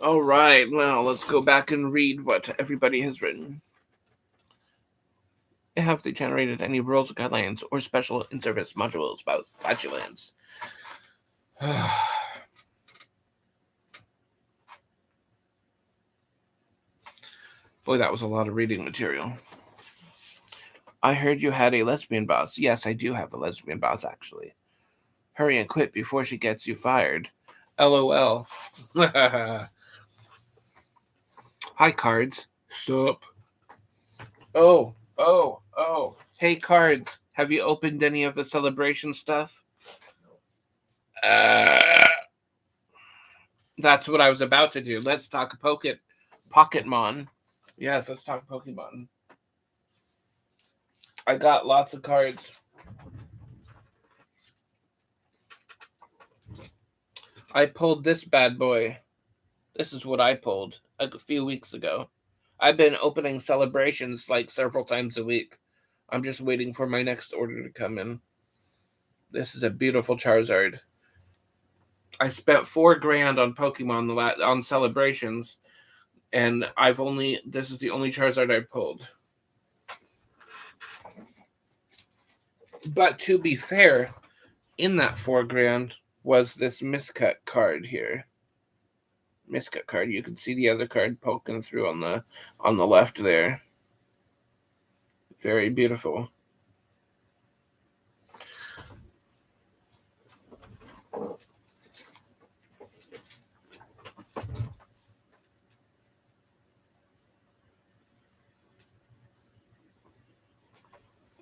All right, well, let's go back and read what everybody has written. Have they generated any rules, guidelines, or special in-service modules about flatulence? Boy, that was a lot of reading material. I heard you had a lesbian boss. Yes, I do have a lesbian boss, actually. Hurry and quit before she gets you fired. LOL. Hi, Cards. Sup? Oh. Hey, Cards. Have you opened any of the celebration stuff? That's what I was about to do. Let's talk Pocketmon. Yes, let's talk Pokemon. I got lots of cards. I pulled this bad boy. This is what I pulled a few weeks ago. I've been opening celebrations like several times a week. I'm just waiting for my next order to come in. This is a beautiful Charizard. I spent $4,000 on Pokemon on celebrations, and this is the only Charizard I pulled. But to be fair, in that $4,000 was this miscut card here. Miscut card. You can see the other card poking through on the left there. Very beautiful.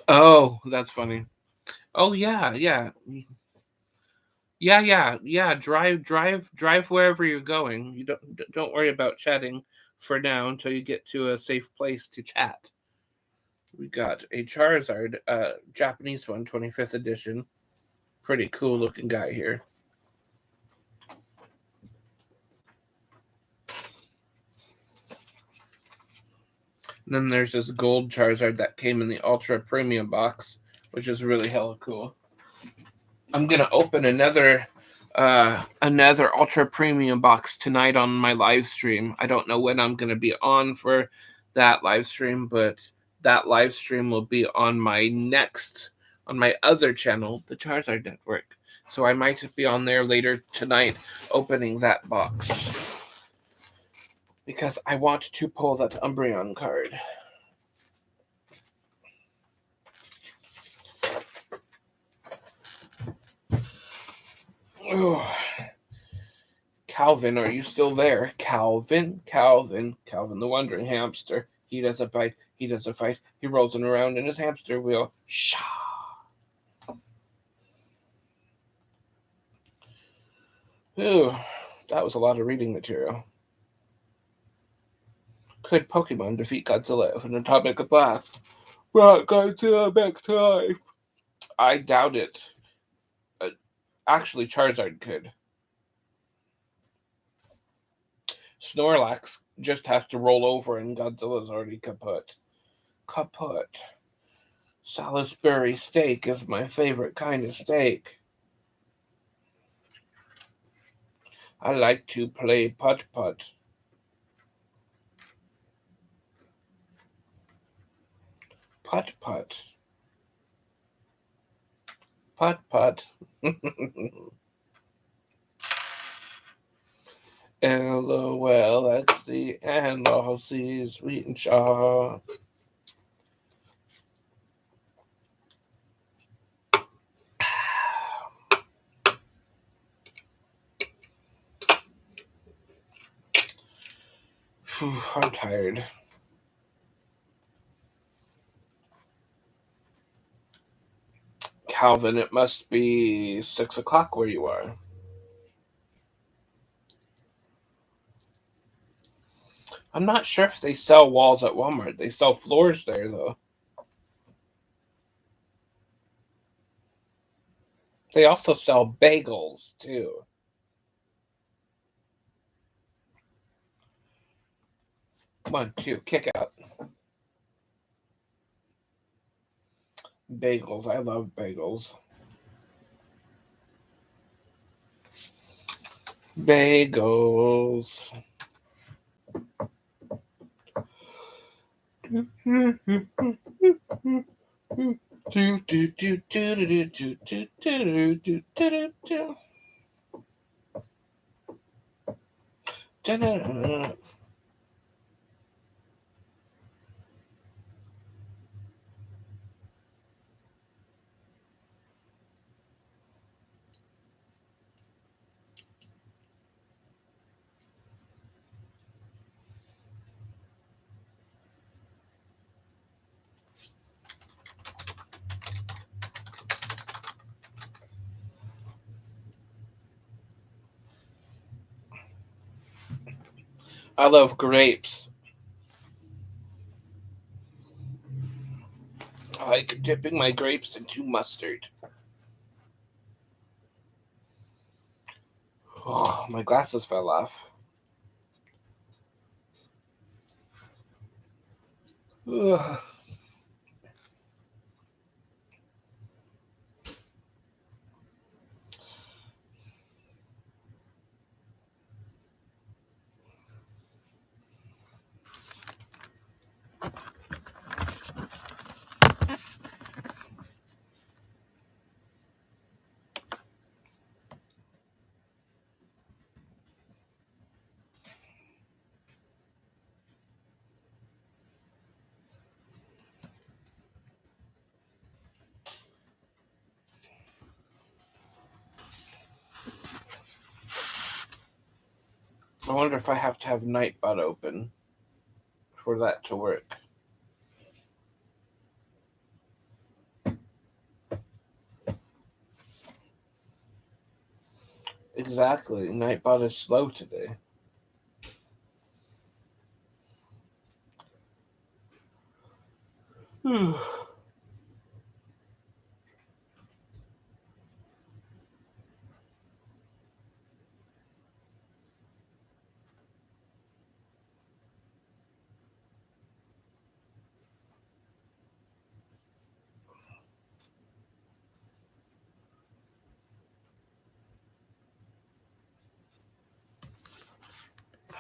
Oh, that's funny. Oh yeah. Drive wherever you're going. You don't worry about chatting for now until you get to a safe place to chat. We got a Charizard, Japanese one, 25th edition. Pretty cool looking guy here. And then there's this gold Charizard that came in the Ultra Premium box, which is really hella cool. I'm gonna open another Ultra Premium box tonight on my live stream. I don't know when I'm gonna be on for that live stream, but that live stream will be on my other channel, the Charizard Network. So I might be on there later tonight opening that box, because I want to pull that Umbreon card. Ooh. Calvin, are you still there? Calvin, the wandering hamster. He doesn't bite, he doesn't fight, he rolls around in his hamster wheel. Shah! Ooh, that was a lot of reading material. Could Pokemon defeat Godzilla with an atomic blast? Brought Godzilla back to life. I doubt it. Actually, Charizard could. Snorlax just has to roll over and Godzilla's already kaput. Kaput. Salisbury steak is my favorite kind of steak. I like to play putt-putt. Putt-putt. Putt-putt. LOL, that's the NLC Sweet and Shaw. I'm tired. Calvin, it must be 6 o'clock where you are. I'm not sure if they sell walls at Walmart. They sell floors there, though. They also sell bagels, too. One, two, kick out. Bagels. I love bagels. Bagels. I love grapes. I like dipping my grapes into mustard. Oh, my glasses fell off. Ugh. I wonder if I have to have Nightbot open for that to work. Exactly. Nightbot is slow today.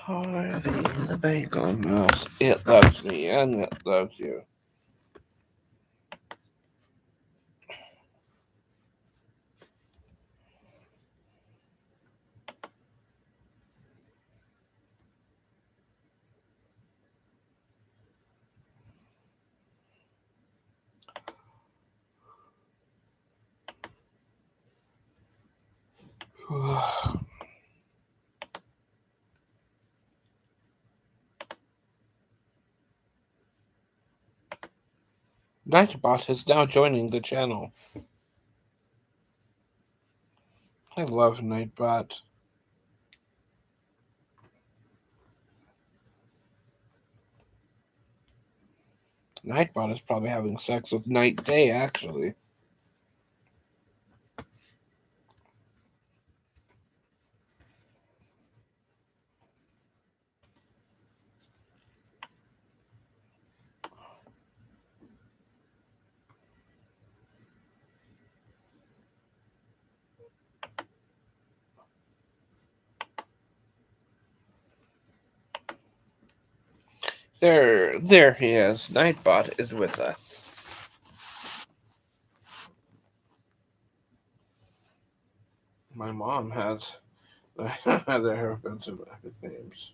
Harvey the Bagel Mouse. It loves me and it loves you. Nightbot is now joining the channel. I love Nightbot. Nightbot is probably having sex with Night Day, actually. There he is. Nightbot is with us. My mom has their offensive names.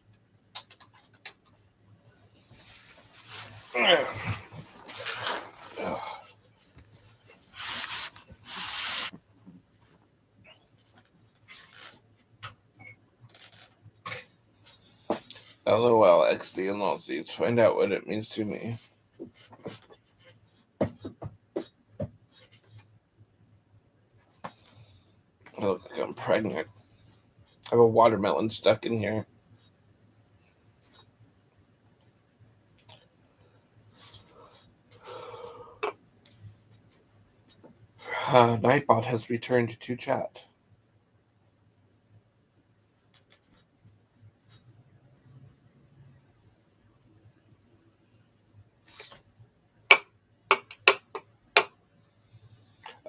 LOL, XD and LOLsies. Find out what it means to me. I look like I'm pregnant. I have a watermelon stuck in here. Nightbot has returned to chat.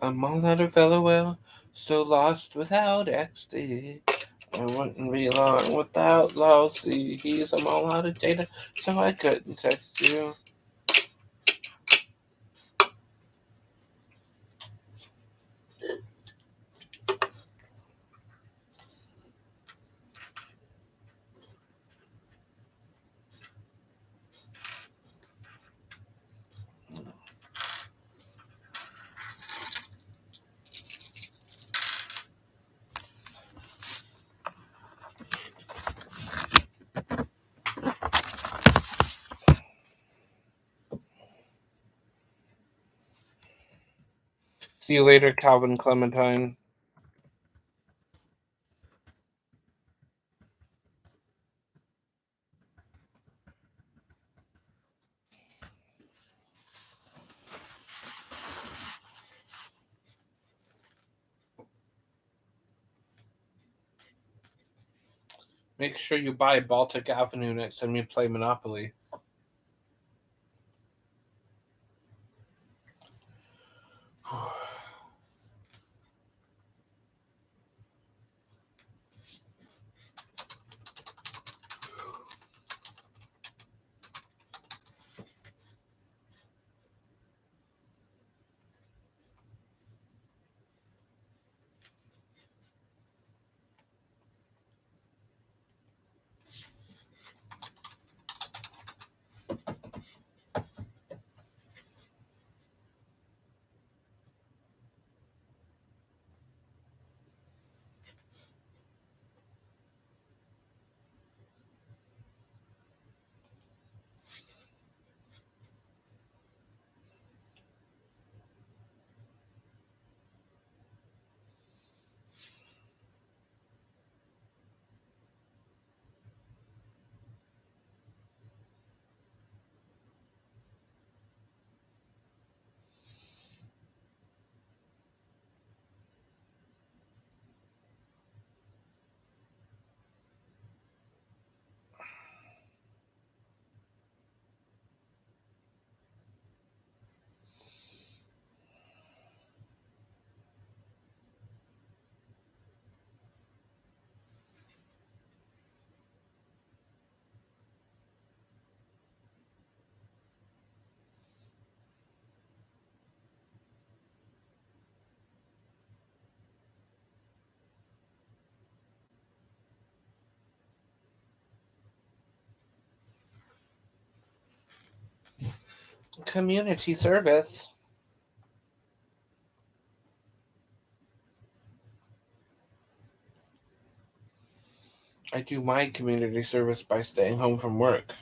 I'm all out of LOL, so lost without XD. I wouldn't be long without LOLsy. I'm all out of data, so I couldn't text you. See you later, Calvin Clementine. Make sure you buy Baltic Avenue next time you play Monopoly. Community service. I do my community service by staying home from work.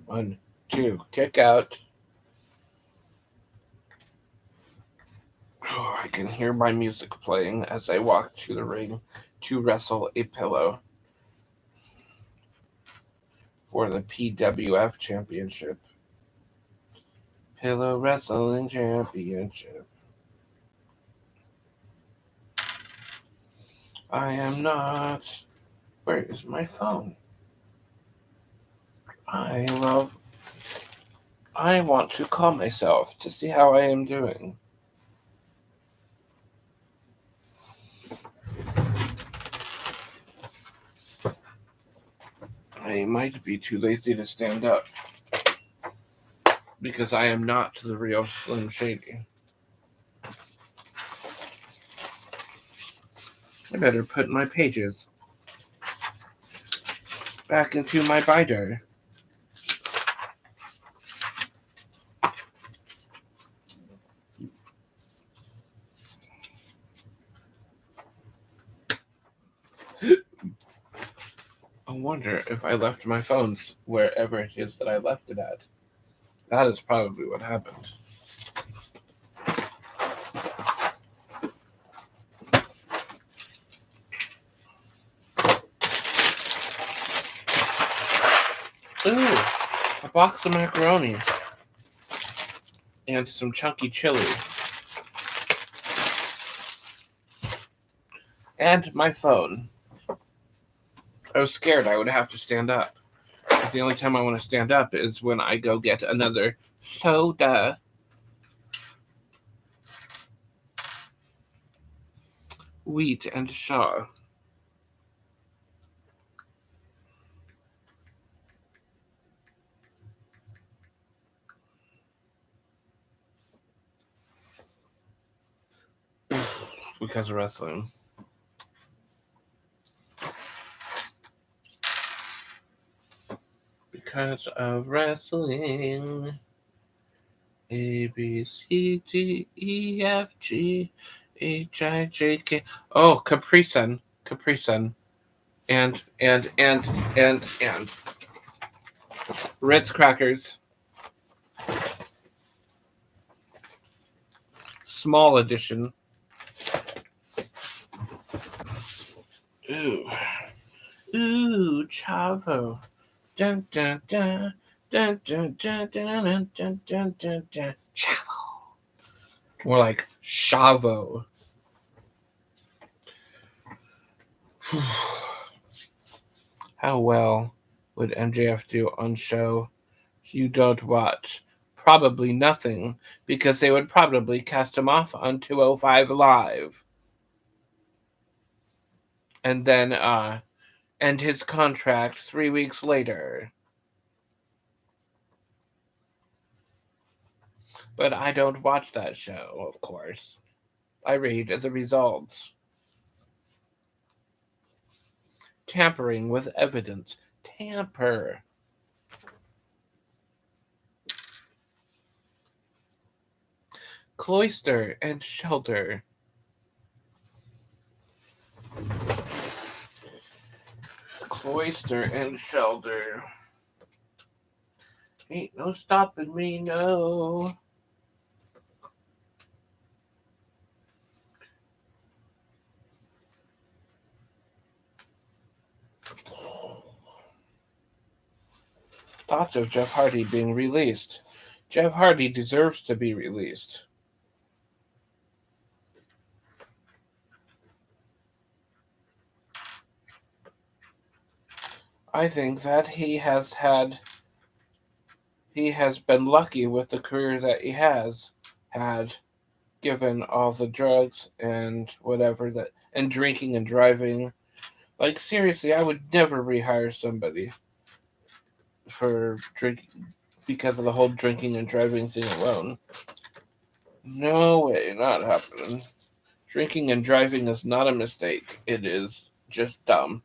One, two, kick out. Oh, I can hear my music playing as I walk to the ring to wrestle a pillow for the PWF Championship. Pillow Wrestling Championship. I am not. Where is my phone? I want to call myself to see how I am doing. I might be too lazy to stand up because I am not the real Slim Shady. I better put my pages back into my binder. I wonder if I left my phones wherever it is that I left it at. That is probably what happened. Ooh, a box of macaroni and some chunky chili. And my phone. I was scared I would have to stand up. Because the only time I want to stand up is when I go get another soda. Wheat and Shaw. Because of wrestling. Because of wrestling. A, B, C, D, E, F, G, H, I, J, K. Oh, Capri Sun. Capri Sun. And. Ritz crackers. Small edition. Ooh, Chavo. Dun dun dun. Dun dun dun dun dun dun dun dun. Chavo. More like Chavo. How well would MJF do on show you don't watch? Probably nothing, because they would probably cast him off on 205 Live. And then end his contract 3 weeks later. But I don't watch that show, of course. I read the results. Tampering with evidence. Tamper. Cloister and shelter. Cloister and shelter. Ain't no stopping me, no. Thoughts of Jeff Hardy being released. Jeff Hardy deserves to be released. I think that he has been lucky with the career that he has had, given all the drugs and whatever and drinking and driving Like, seriously, I would never rehire somebody for drinking because of the whole drinking and driving thing alone. No way, not happening. Drinking and driving is not a mistake. It is just dumb.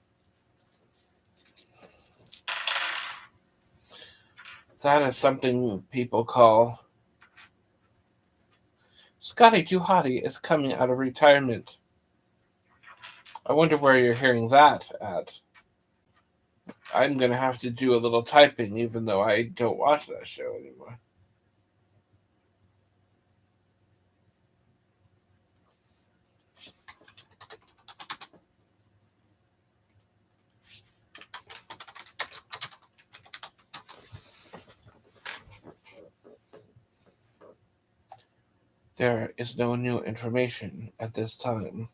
That is something people call Scotty Too Hottie is coming out of retirement. I wonder where you're hearing that at. I'm gonna have to do a little typing, even though I don't watch that show anymore. There is no new information at this time.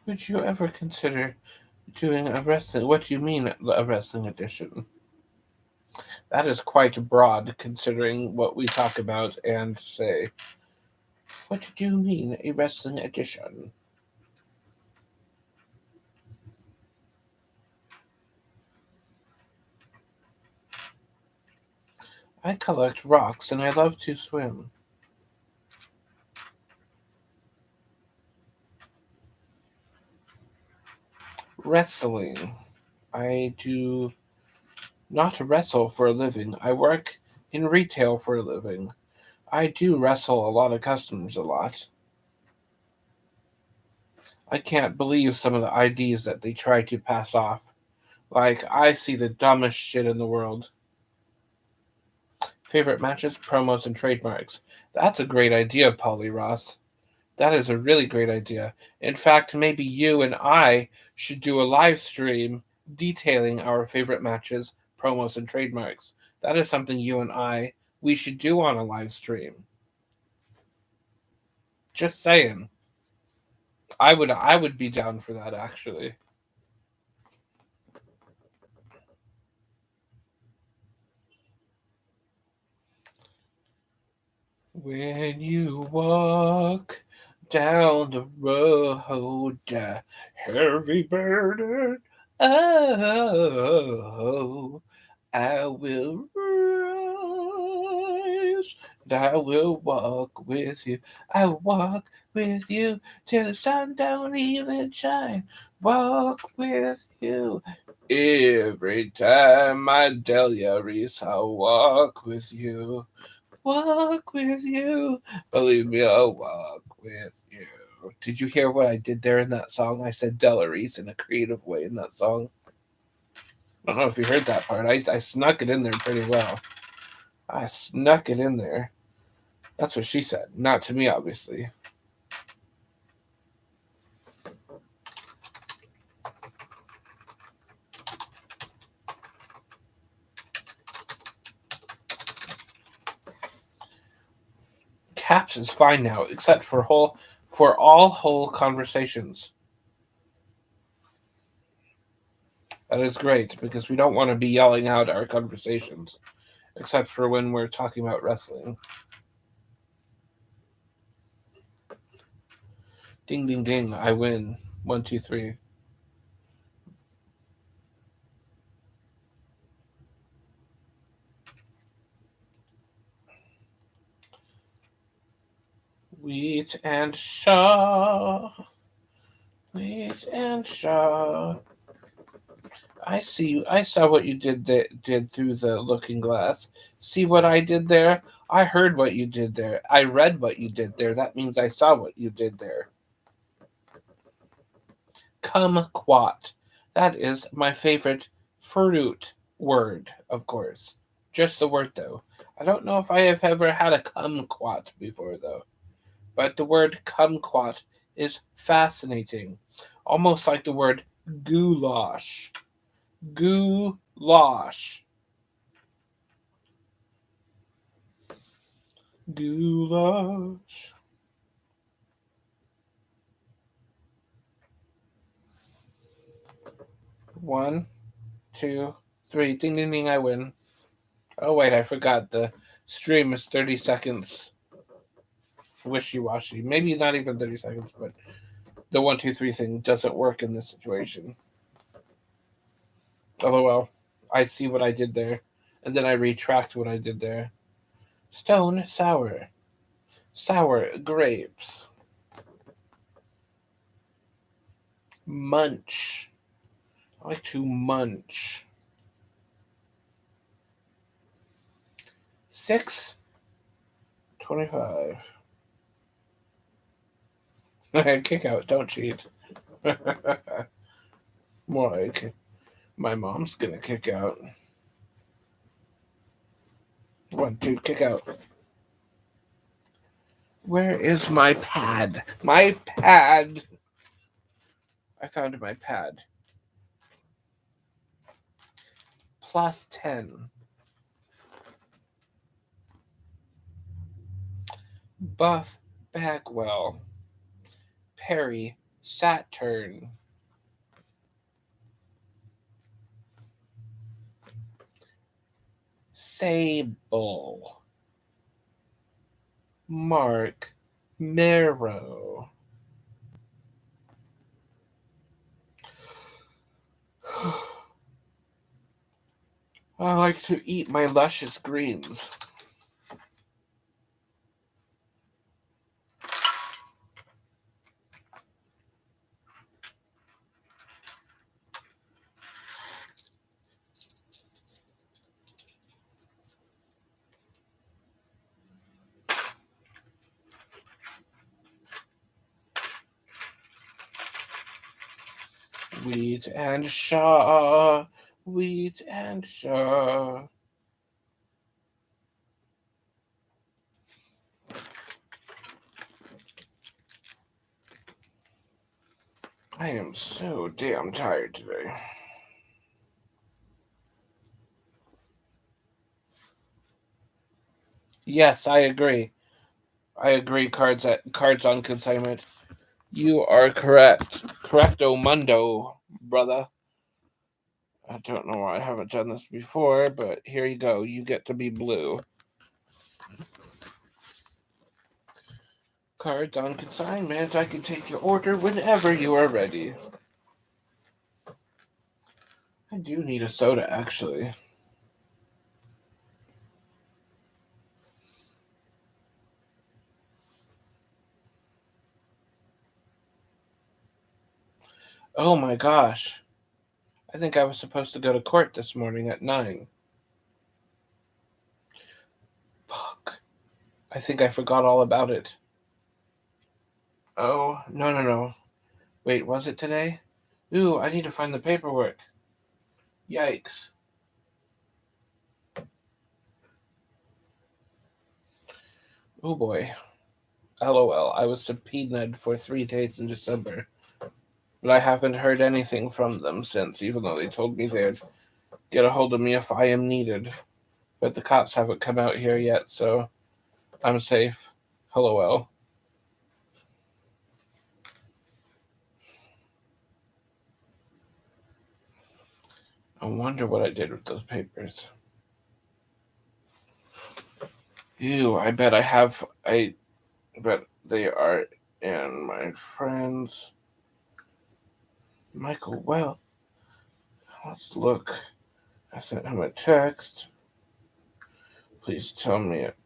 Would you ever consider doing a wrestling? What do you mean a wrestling edition? That is quite broad, considering what we talk about and say. What do you mean a wrestling edition? I collect rocks and I love to swim. Wrestling. I do not wrestle for a living. I work in retail for a living. I do wrestle a lot of customers a lot. I can't believe some of the IDs that they try to pass off. Like, I see the dumbest shit in the world. Favorite matches, promos, and trademarks. That's a great idea, Polly Ross. That is a really great idea. In fact, maybe you and I should do a live stream detailing our favorite matches, promos, and trademarks. That is something you and we should do on a live stream. Just saying. I would be down for that actually. When you walk down the road, heavy burden, oh, I will rise, and I will walk with you. I will walk with you till the sun don't even shine. Walk with you. Every time I Delia Reese, I'll walk with you. Walk with you. Believe me, I'll walk with you. Did you hear what I did there in that song? I said Della Reese in a creative way in that song. I don't know if you heard that part. I snuck it in there pretty well. I snuck it in there. That's what she said. Not to me, obviously. Caps is fine now, except for all whole conversations. That is great because we don't want to be yelling out our conversations, except for when we're talking about wrestling. Ding ding ding! I win. 1, 2, 3. Wheat and Shaw. Wheat and Shaw. I see. I saw what you did through the looking glass. See what I did there? I heard what you did there. I read what you did there. That means I saw what you did there. Kumquat. That is my favorite fruit word, of course. Just the word, though. I don't know if I have ever had a kumquat before, though. But the word kumquat is fascinating. Almost like the word goulash. Goulash. Goulash. Goulash. 1, 2, 3. Ding ding ding, I win. Oh wait, I forgot the stream is 30 seconds wishy-washy. Maybe not even 30 seconds, but the 1, 2, 3 thing doesn't work in this situation. LOL. I see what I did there, and then I retract what I did there. Stone sour. Sour grapes. Munch. I like to munch. 6:25. Kick out, don't cheat. More like my mom's gonna kick out. 1, 2, kick out. Where is my pad? My pad! I found my pad. +10. Buff Bagwell. Perry Saturn. Sable. Mark Marrow. I like to eat my luscious greens. Wheat and Shaw. Wheat and Shaw. I am so damn tired today. Yes, I agree. I agree. Cards on consignment. You are correct. Correcto mundo, brother. I don't know why I haven't done this before, but here you go. You get to be blue. Cards on consignment. I can take your order whenever you are ready. I do need a soda, actually. Oh my gosh. I think I was supposed to go to court this morning at 9. Fuck. I think I forgot all about it. Oh, no. Wait, was it today? Ooh, I need to find the paperwork. Yikes. Oh boy. LOL. I was subpoenaed for 3 days in December. But I haven't heard anything from them since, even though they told me they'd get a hold of me if I am needed. But the cops haven't come out here yet, so I'm safe. LOL. I wonder what I did with those papers. Ew, I bet they are in my friends. Michael, well, let's look. I sent him a text. Please tell me it.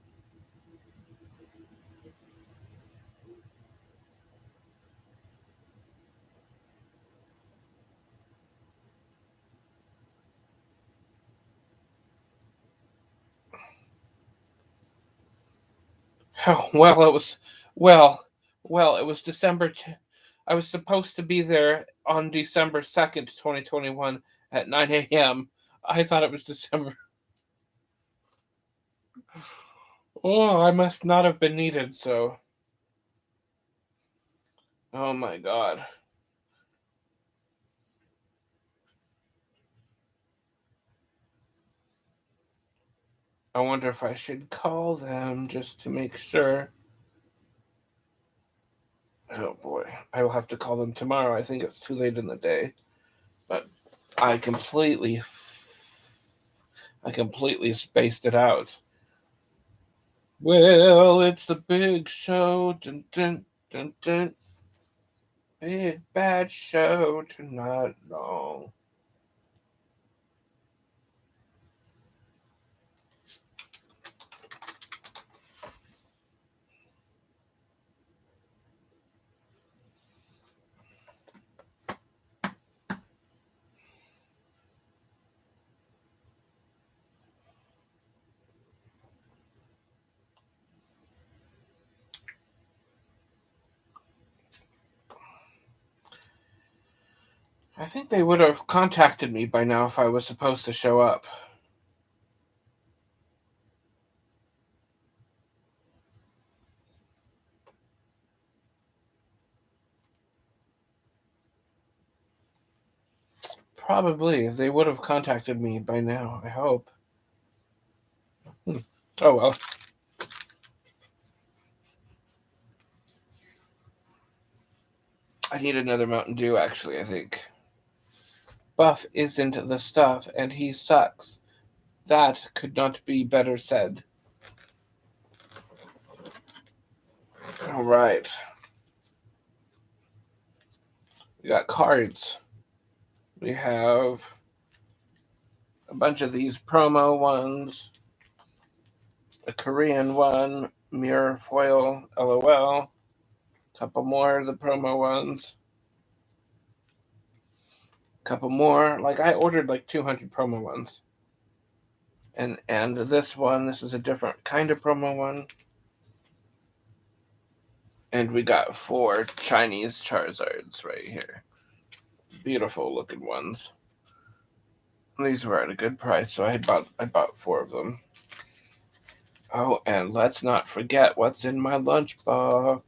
Oh, well, it was it was December. I was supposed to be there on December 2nd, 2021 at 9 a.m. I thought it was December. Oh, I must not have been needed, so. Oh my god. I wonder if I should call them just to make sure. Oh boy, I will have to call them tomorrow. I think it's too late in the day. But I completely, I completely spaced it out. Well, it's the big show. Dun, dun, dun, dun. Big bad show tonight long. I think they would have contacted me by now if I was supposed to show up. Probably. They would have contacted me by now, I hope. Oh well. I need another Mountain Dew, actually, I think. Buff isn't the stuff, and he sucks. That could not be better said. All right. We got cards. We have a bunch of these promo ones, a Korean one, mirror foil, LOL, a couple more of the promo ones, a couple more. Like I ordered like 200 promo ones. And this one, this is a different kind of promo one. And we got 4 Chinese Charizards right here. Beautiful looking ones. These were at a good price, so I bought 4 of them. Oh, and let's not forget what's in my lunchbox.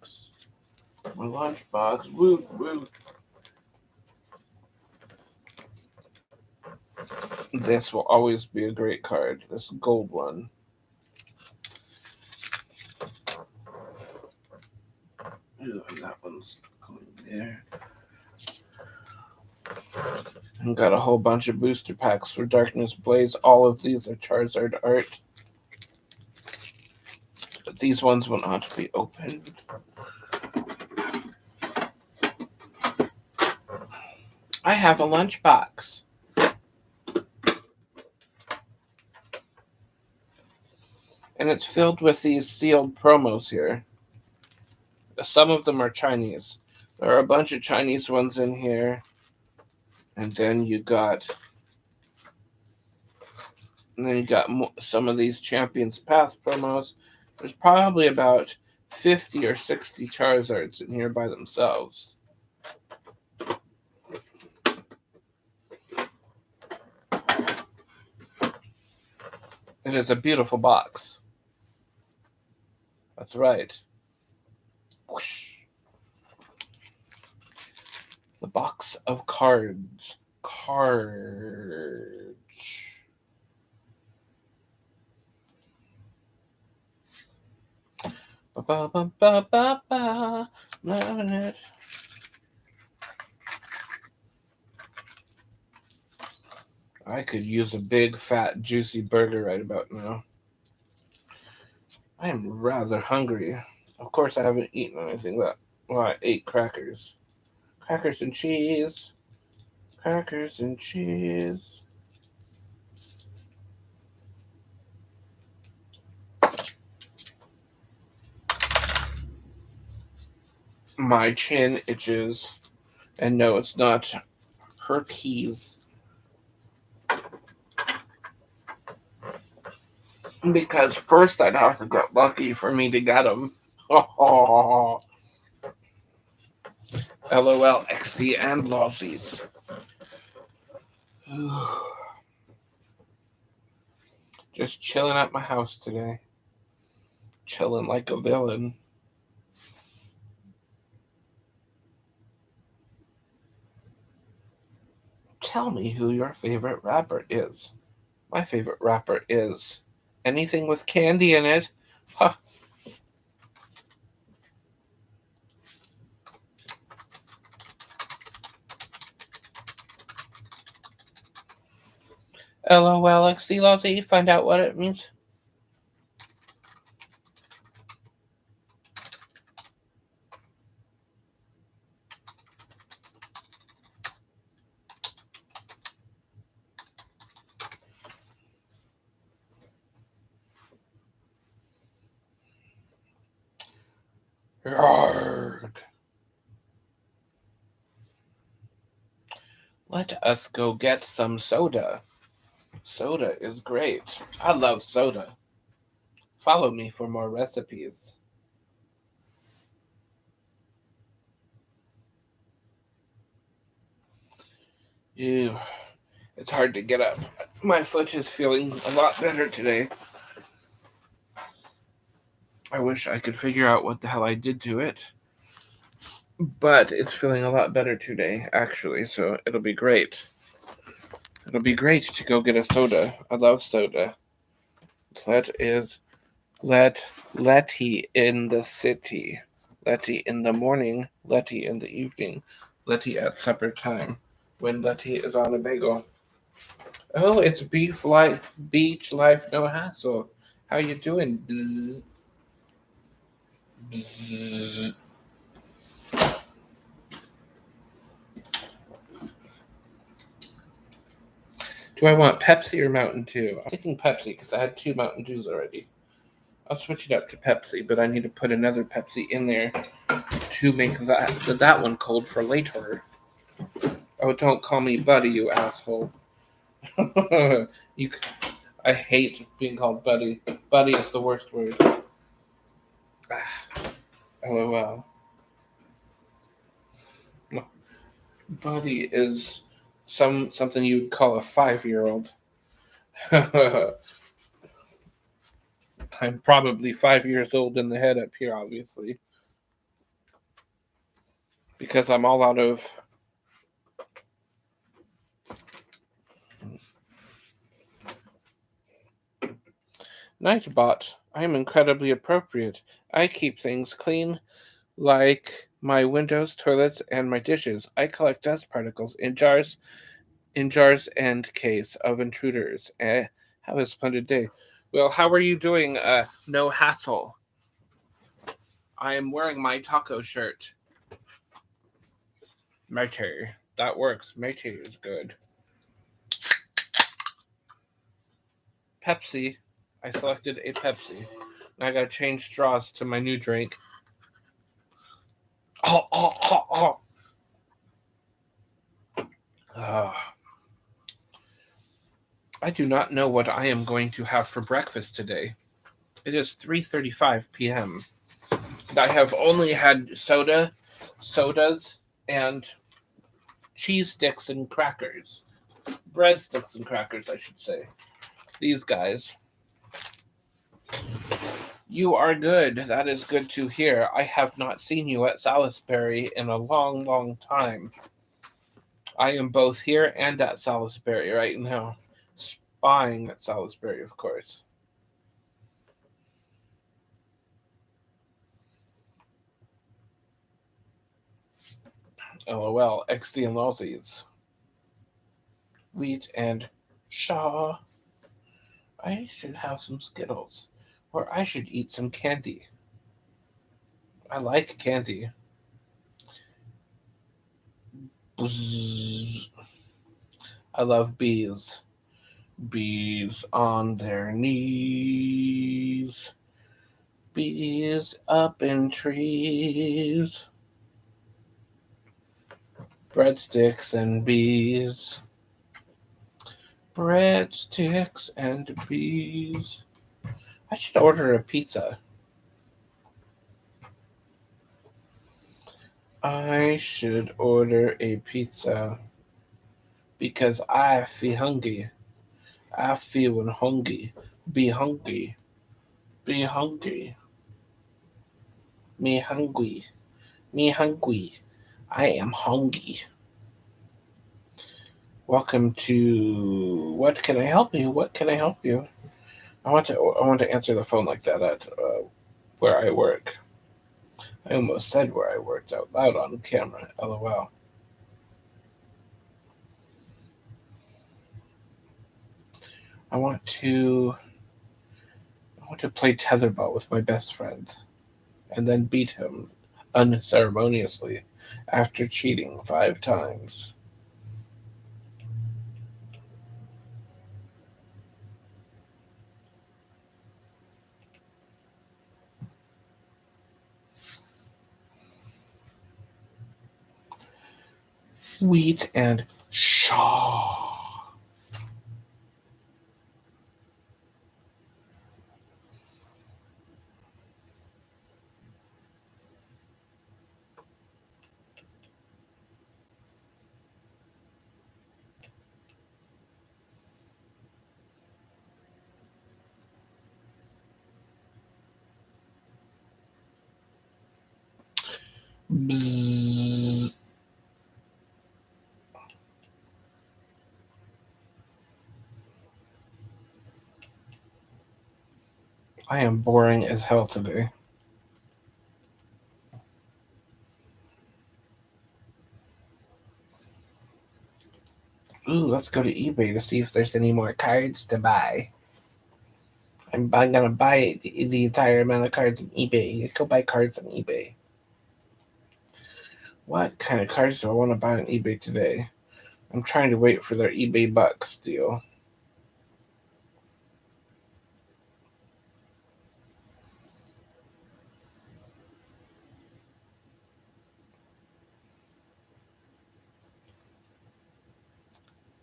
My lunchbox. Woo, woo. This will always be a great card. This gold one. Ooh, and that one's going there. And got a whole bunch of booster packs for Darkness Blaze. All of these are Charizard art. But these ones will not be opened. I have a lunchbox. And it's filled with these sealed promos here. Some of them are Chinese. There are a bunch of Chinese ones in here. And then you got some of these Champions Path promos. There's probably about 50 or 60 Charizards in here by themselves. It is a beautiful box. That's right. Whoosh. The box of cards. Cards. Ba ba ba ba ba. Loving it. I could use a big, fat, juicy burger right about now. I am rather hungry. Of course, I haven't eaten anything that. Well, I ate crackers. Crackers and cheese. Crackers and cheese. My chin itches. And no, it's not herpes. Because first I'd have to get lucky for me to get them. LOL, XD, and lossies. Just chilling at my house today. Chilling like a villain. Tell me who your favorite rapper is. My favorite rapper is Anything with candy in it. Huh. LOL XD Lozzie, find out what it means. Yarg. Let us go get some soda. Soda is great. I love soda. Follow me for more recipes. Ew. It's hard to get up. My foot is feeling a lot better today. I wish I could figure out what the hell I did to it. But it's feeling a lot better today, actually, so it'll be great. It'll be great to go get a soda. I love soda. Letty in the city. Letty in the morning. Letty in the evening. Letty at supper time. When Letty is on a bagel. Oh, it's beach life, no hassle. How you doing? Bzz. Bzz. Do I want Pepsi or Mountain Dew? I'm taking Pepsi because I had 2 Mountain Dews already. I'll switch it up to Pepsi, but I need to put another Pepsi in there to make that one cold for later. Oh, don't call me Buddy, you asshole. I hate being called Buddy. Buddy is the worst word. LOL. Buddy is something you'd call a 5-year-old. I'm probably 5 years old in the head up here, obviously. Because I'm all out of Nightbot. I am incredibly appropriate. I keep things clean, like my windows, toilets, and my dishes. I collect dust particles in jars and case of intruders. Have a splendid day. Well, how are you doing? No hassle. I am wearing my taco shirt. Mate. That works. Mate is good. Pepsi. I selected a Pepsi. Now I gotta change straws to my new drink. Oh, oh, oh, oh. I do not know what I am going to have for breakfast today. It is 3:35 p.m. I have only had sodas, and cheese sticks and crackers. Breadsticks and crackers, I should say. These guys. You are good. That is good to hear. I have not seen you at Salisbury in a long, long time. I am both here and at Salisbury right now. Spying at Salisbury, of course. LOL, XD and Lozzies. Wheat and Shaw. I should have some Skittles. Or I should eat some candy. I like candy. Bzzz. I love bees. Bees on their knees. Bees up in trees. Breadsticks and bees. Breadsticks and bees. I should order a pizza. I should order a pizza because I feel hungry. I feel hungry. Be hungry. Be hungry. Me hungry. Me hungry. I am hungry. Welcome to What Can I Help You? What can I help you? I want to answer the phone like that at where I work. I almost said where I worked out loud on camera. LOL. I want to I want to play tetherball with my best friend and then beat him unceremoniously after cheating 5 times. Wheat and Shaw. Bzzz. I am boring as hell today. Ooh, let's go to eBay to see if there's any more cards to buy. I'm gonna buy the entire amount of cards on eBay. Let's go buy cards on eBay. What kind of cards do I want to buy on eBay today? I'm trying to wait for their eBay Bucks deal.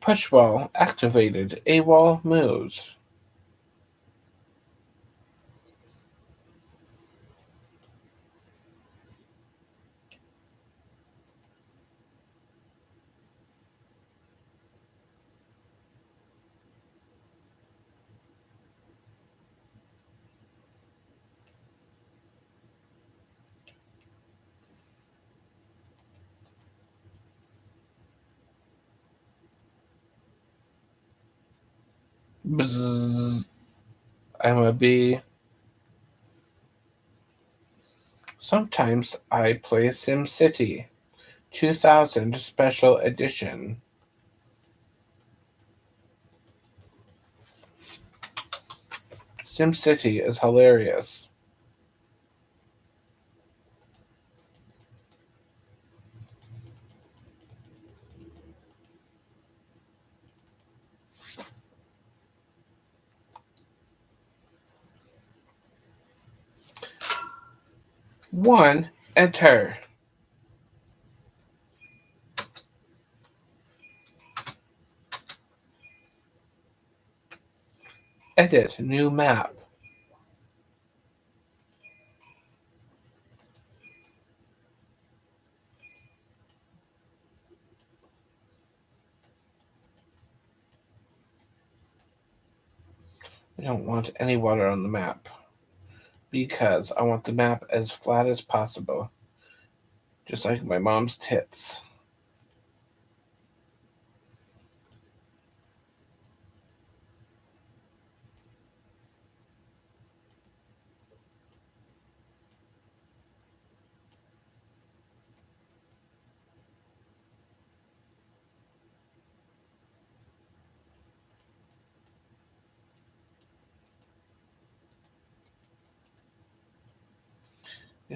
Push wall activated. AWOL moves. Bzzz. I'm a B. Sometimes I play SimCity 2000 Special Edition. SimCity is hilarious. One, enter. Edit new map. I don't want any water on the map because I want the map as flat as possible, just like my mom's tits.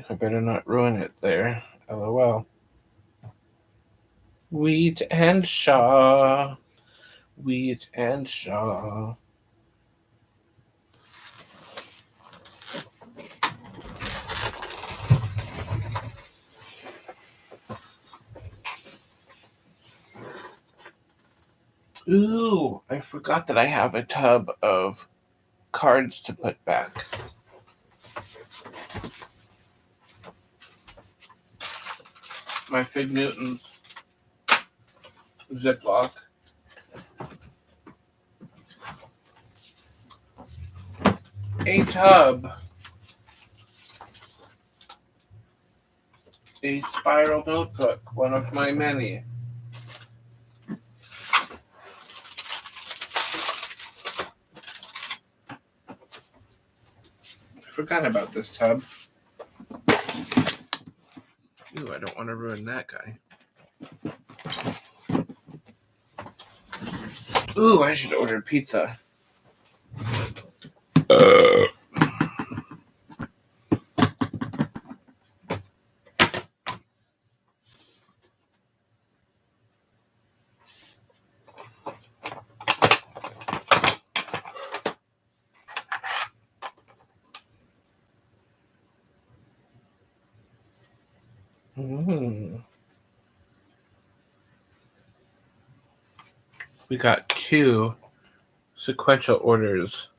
I better not ruin it there. LOL. Wheat and Shaw. Wheat and Shaw. Ooh, I forgot that I have a tub of cards to put back. My Fig Newtons Ziploc. A tub. A spiral notebook, one of my many. forgot about this tub. Ooh, I don't want to ruin that guy. Ooh, I should order pizza. We got 2 sequential orders.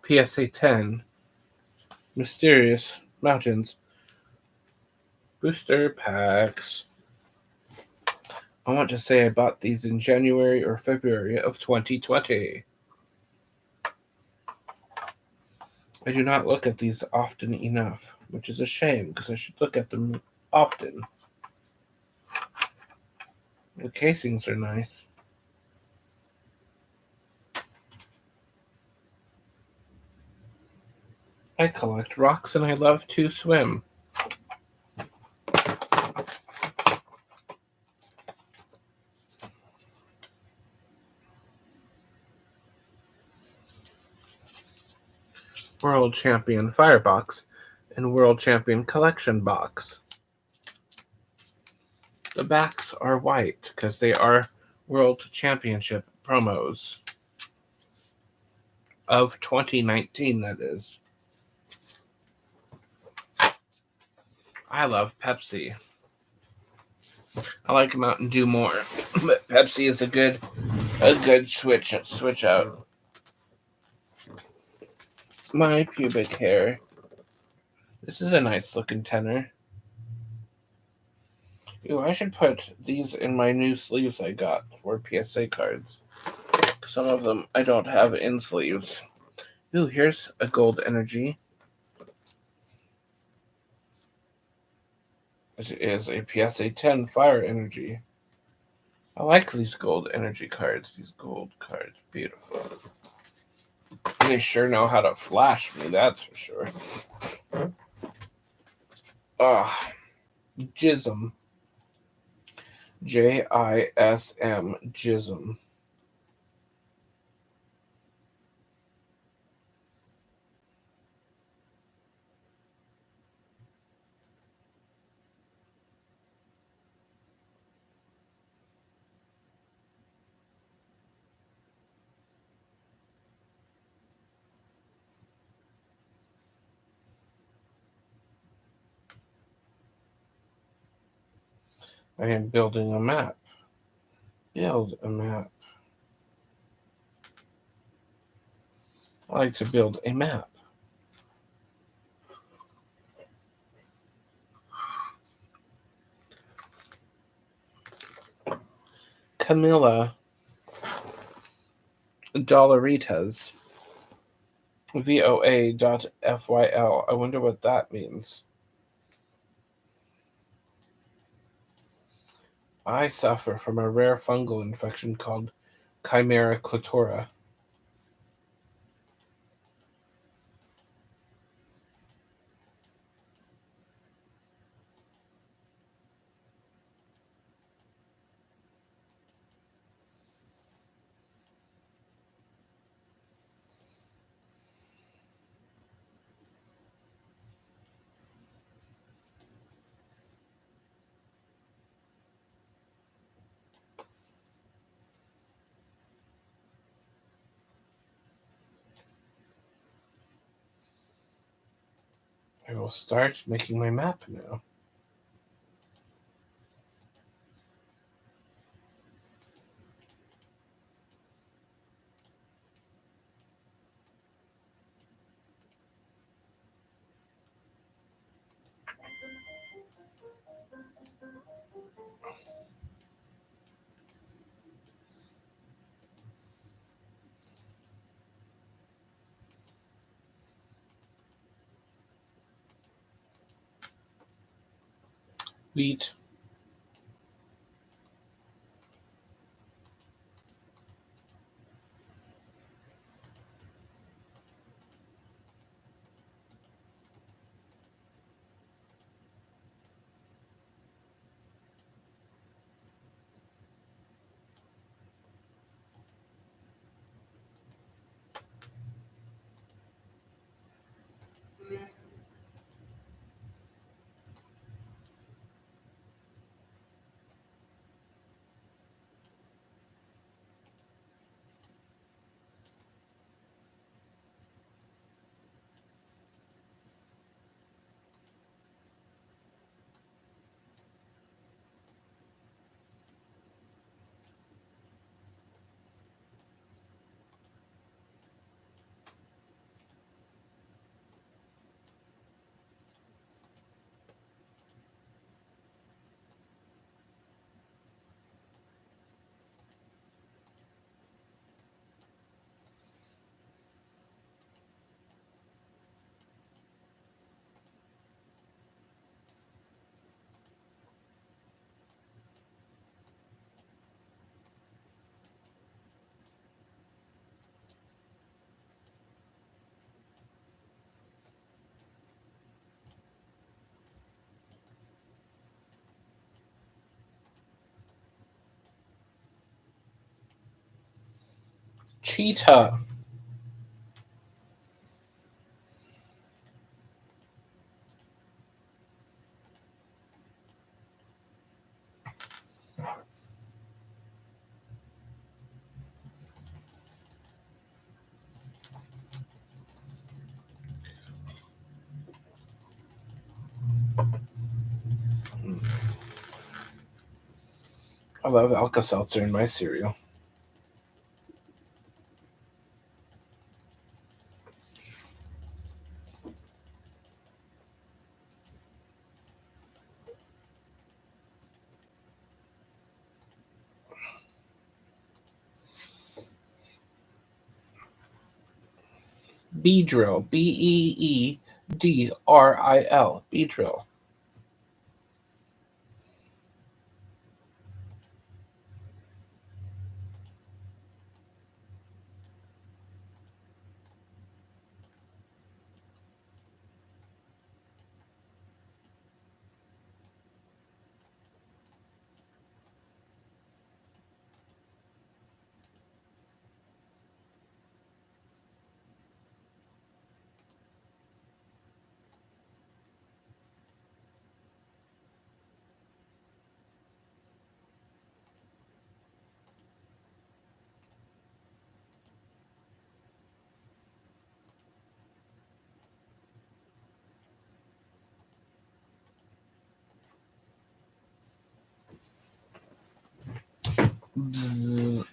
PSA 10, Mysterious Mountains, booster packs. I want to say I bought these in January or February of 2020. I do not look at these often enough, which is a shame because I should look at them often. The casings are nice. I collect rocks and I love to swim. World Champion Firebox and World Champion Collection Box. The backs are white because they are World Championship promos of 2019, that is. I love Pepsi. I like Mountain Dew more, but Pepsi is a good switch out. My pubic hair. This is a nice looking tenor. Ooh, I should put these in my new sleeves I got for PSA cards. Some of them I don't have in sleeves. Ooh, here's a gold energy. It is a PSA 10 fire energy. I like these gold energy cards. These gold cards, beautiful. They sure know how to flash me, that's for sure. Jism. JISM. Jism. I am building a map. Build a map. I like to build a map. Camilla Dollaritas. VOA.fyl. I wonder what that means. I suffer from a rare fungal infection called Chimera clitora. I will start making my map now. Wheat. Cheetah. I love Alka Seltzer in my cereal. Beedrill. Beedril. Beedrill. Bzzz.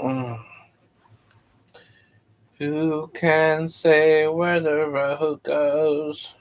Mm. Who can say where the road goes?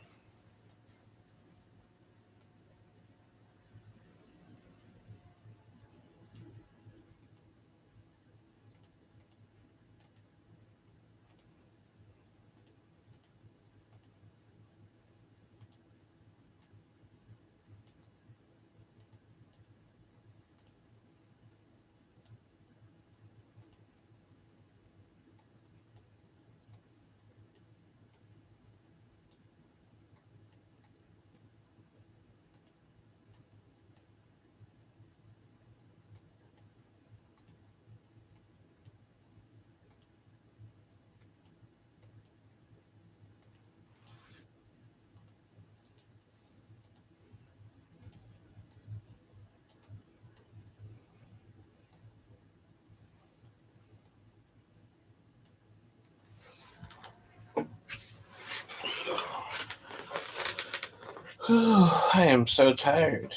I am so tired.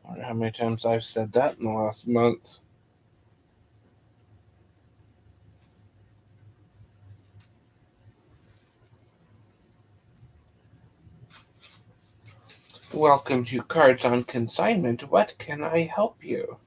I wonder how many times I've said that in the last month. Welcome to Cards on Consignment. What can I help you?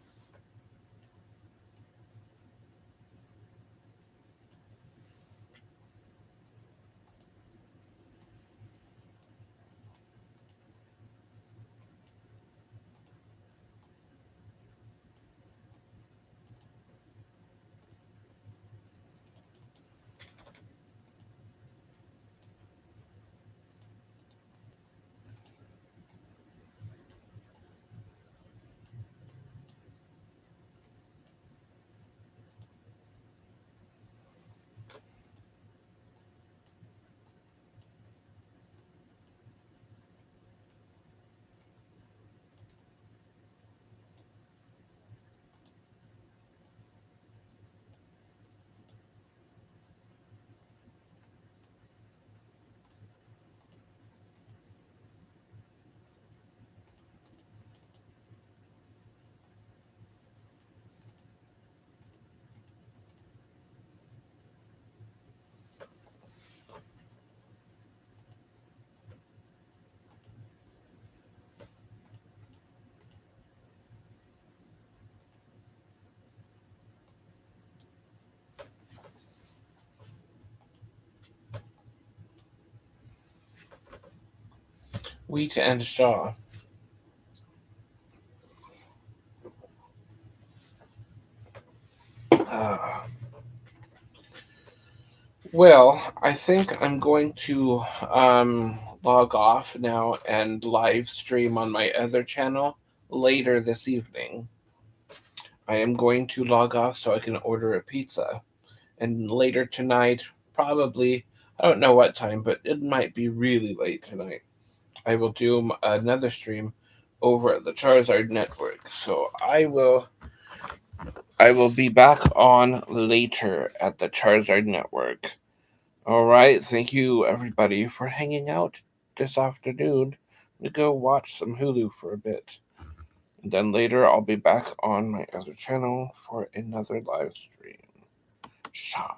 Wheat and Shaw. Uh, well, I think I'm going to log off now and live stream on my other channel later this evening. I am going to log off so I can order a pizza. And later tonight, probably, I don't know what time, but it might be really late tonight. I will do another stream over at the Charizard Network. So I will be back on later at the Charizard Network. All right, thank you everybody for hanging out this afternoon to go watch some Hulu for a bit. And then later I'll be back on my other channel for another live stream. Shaw.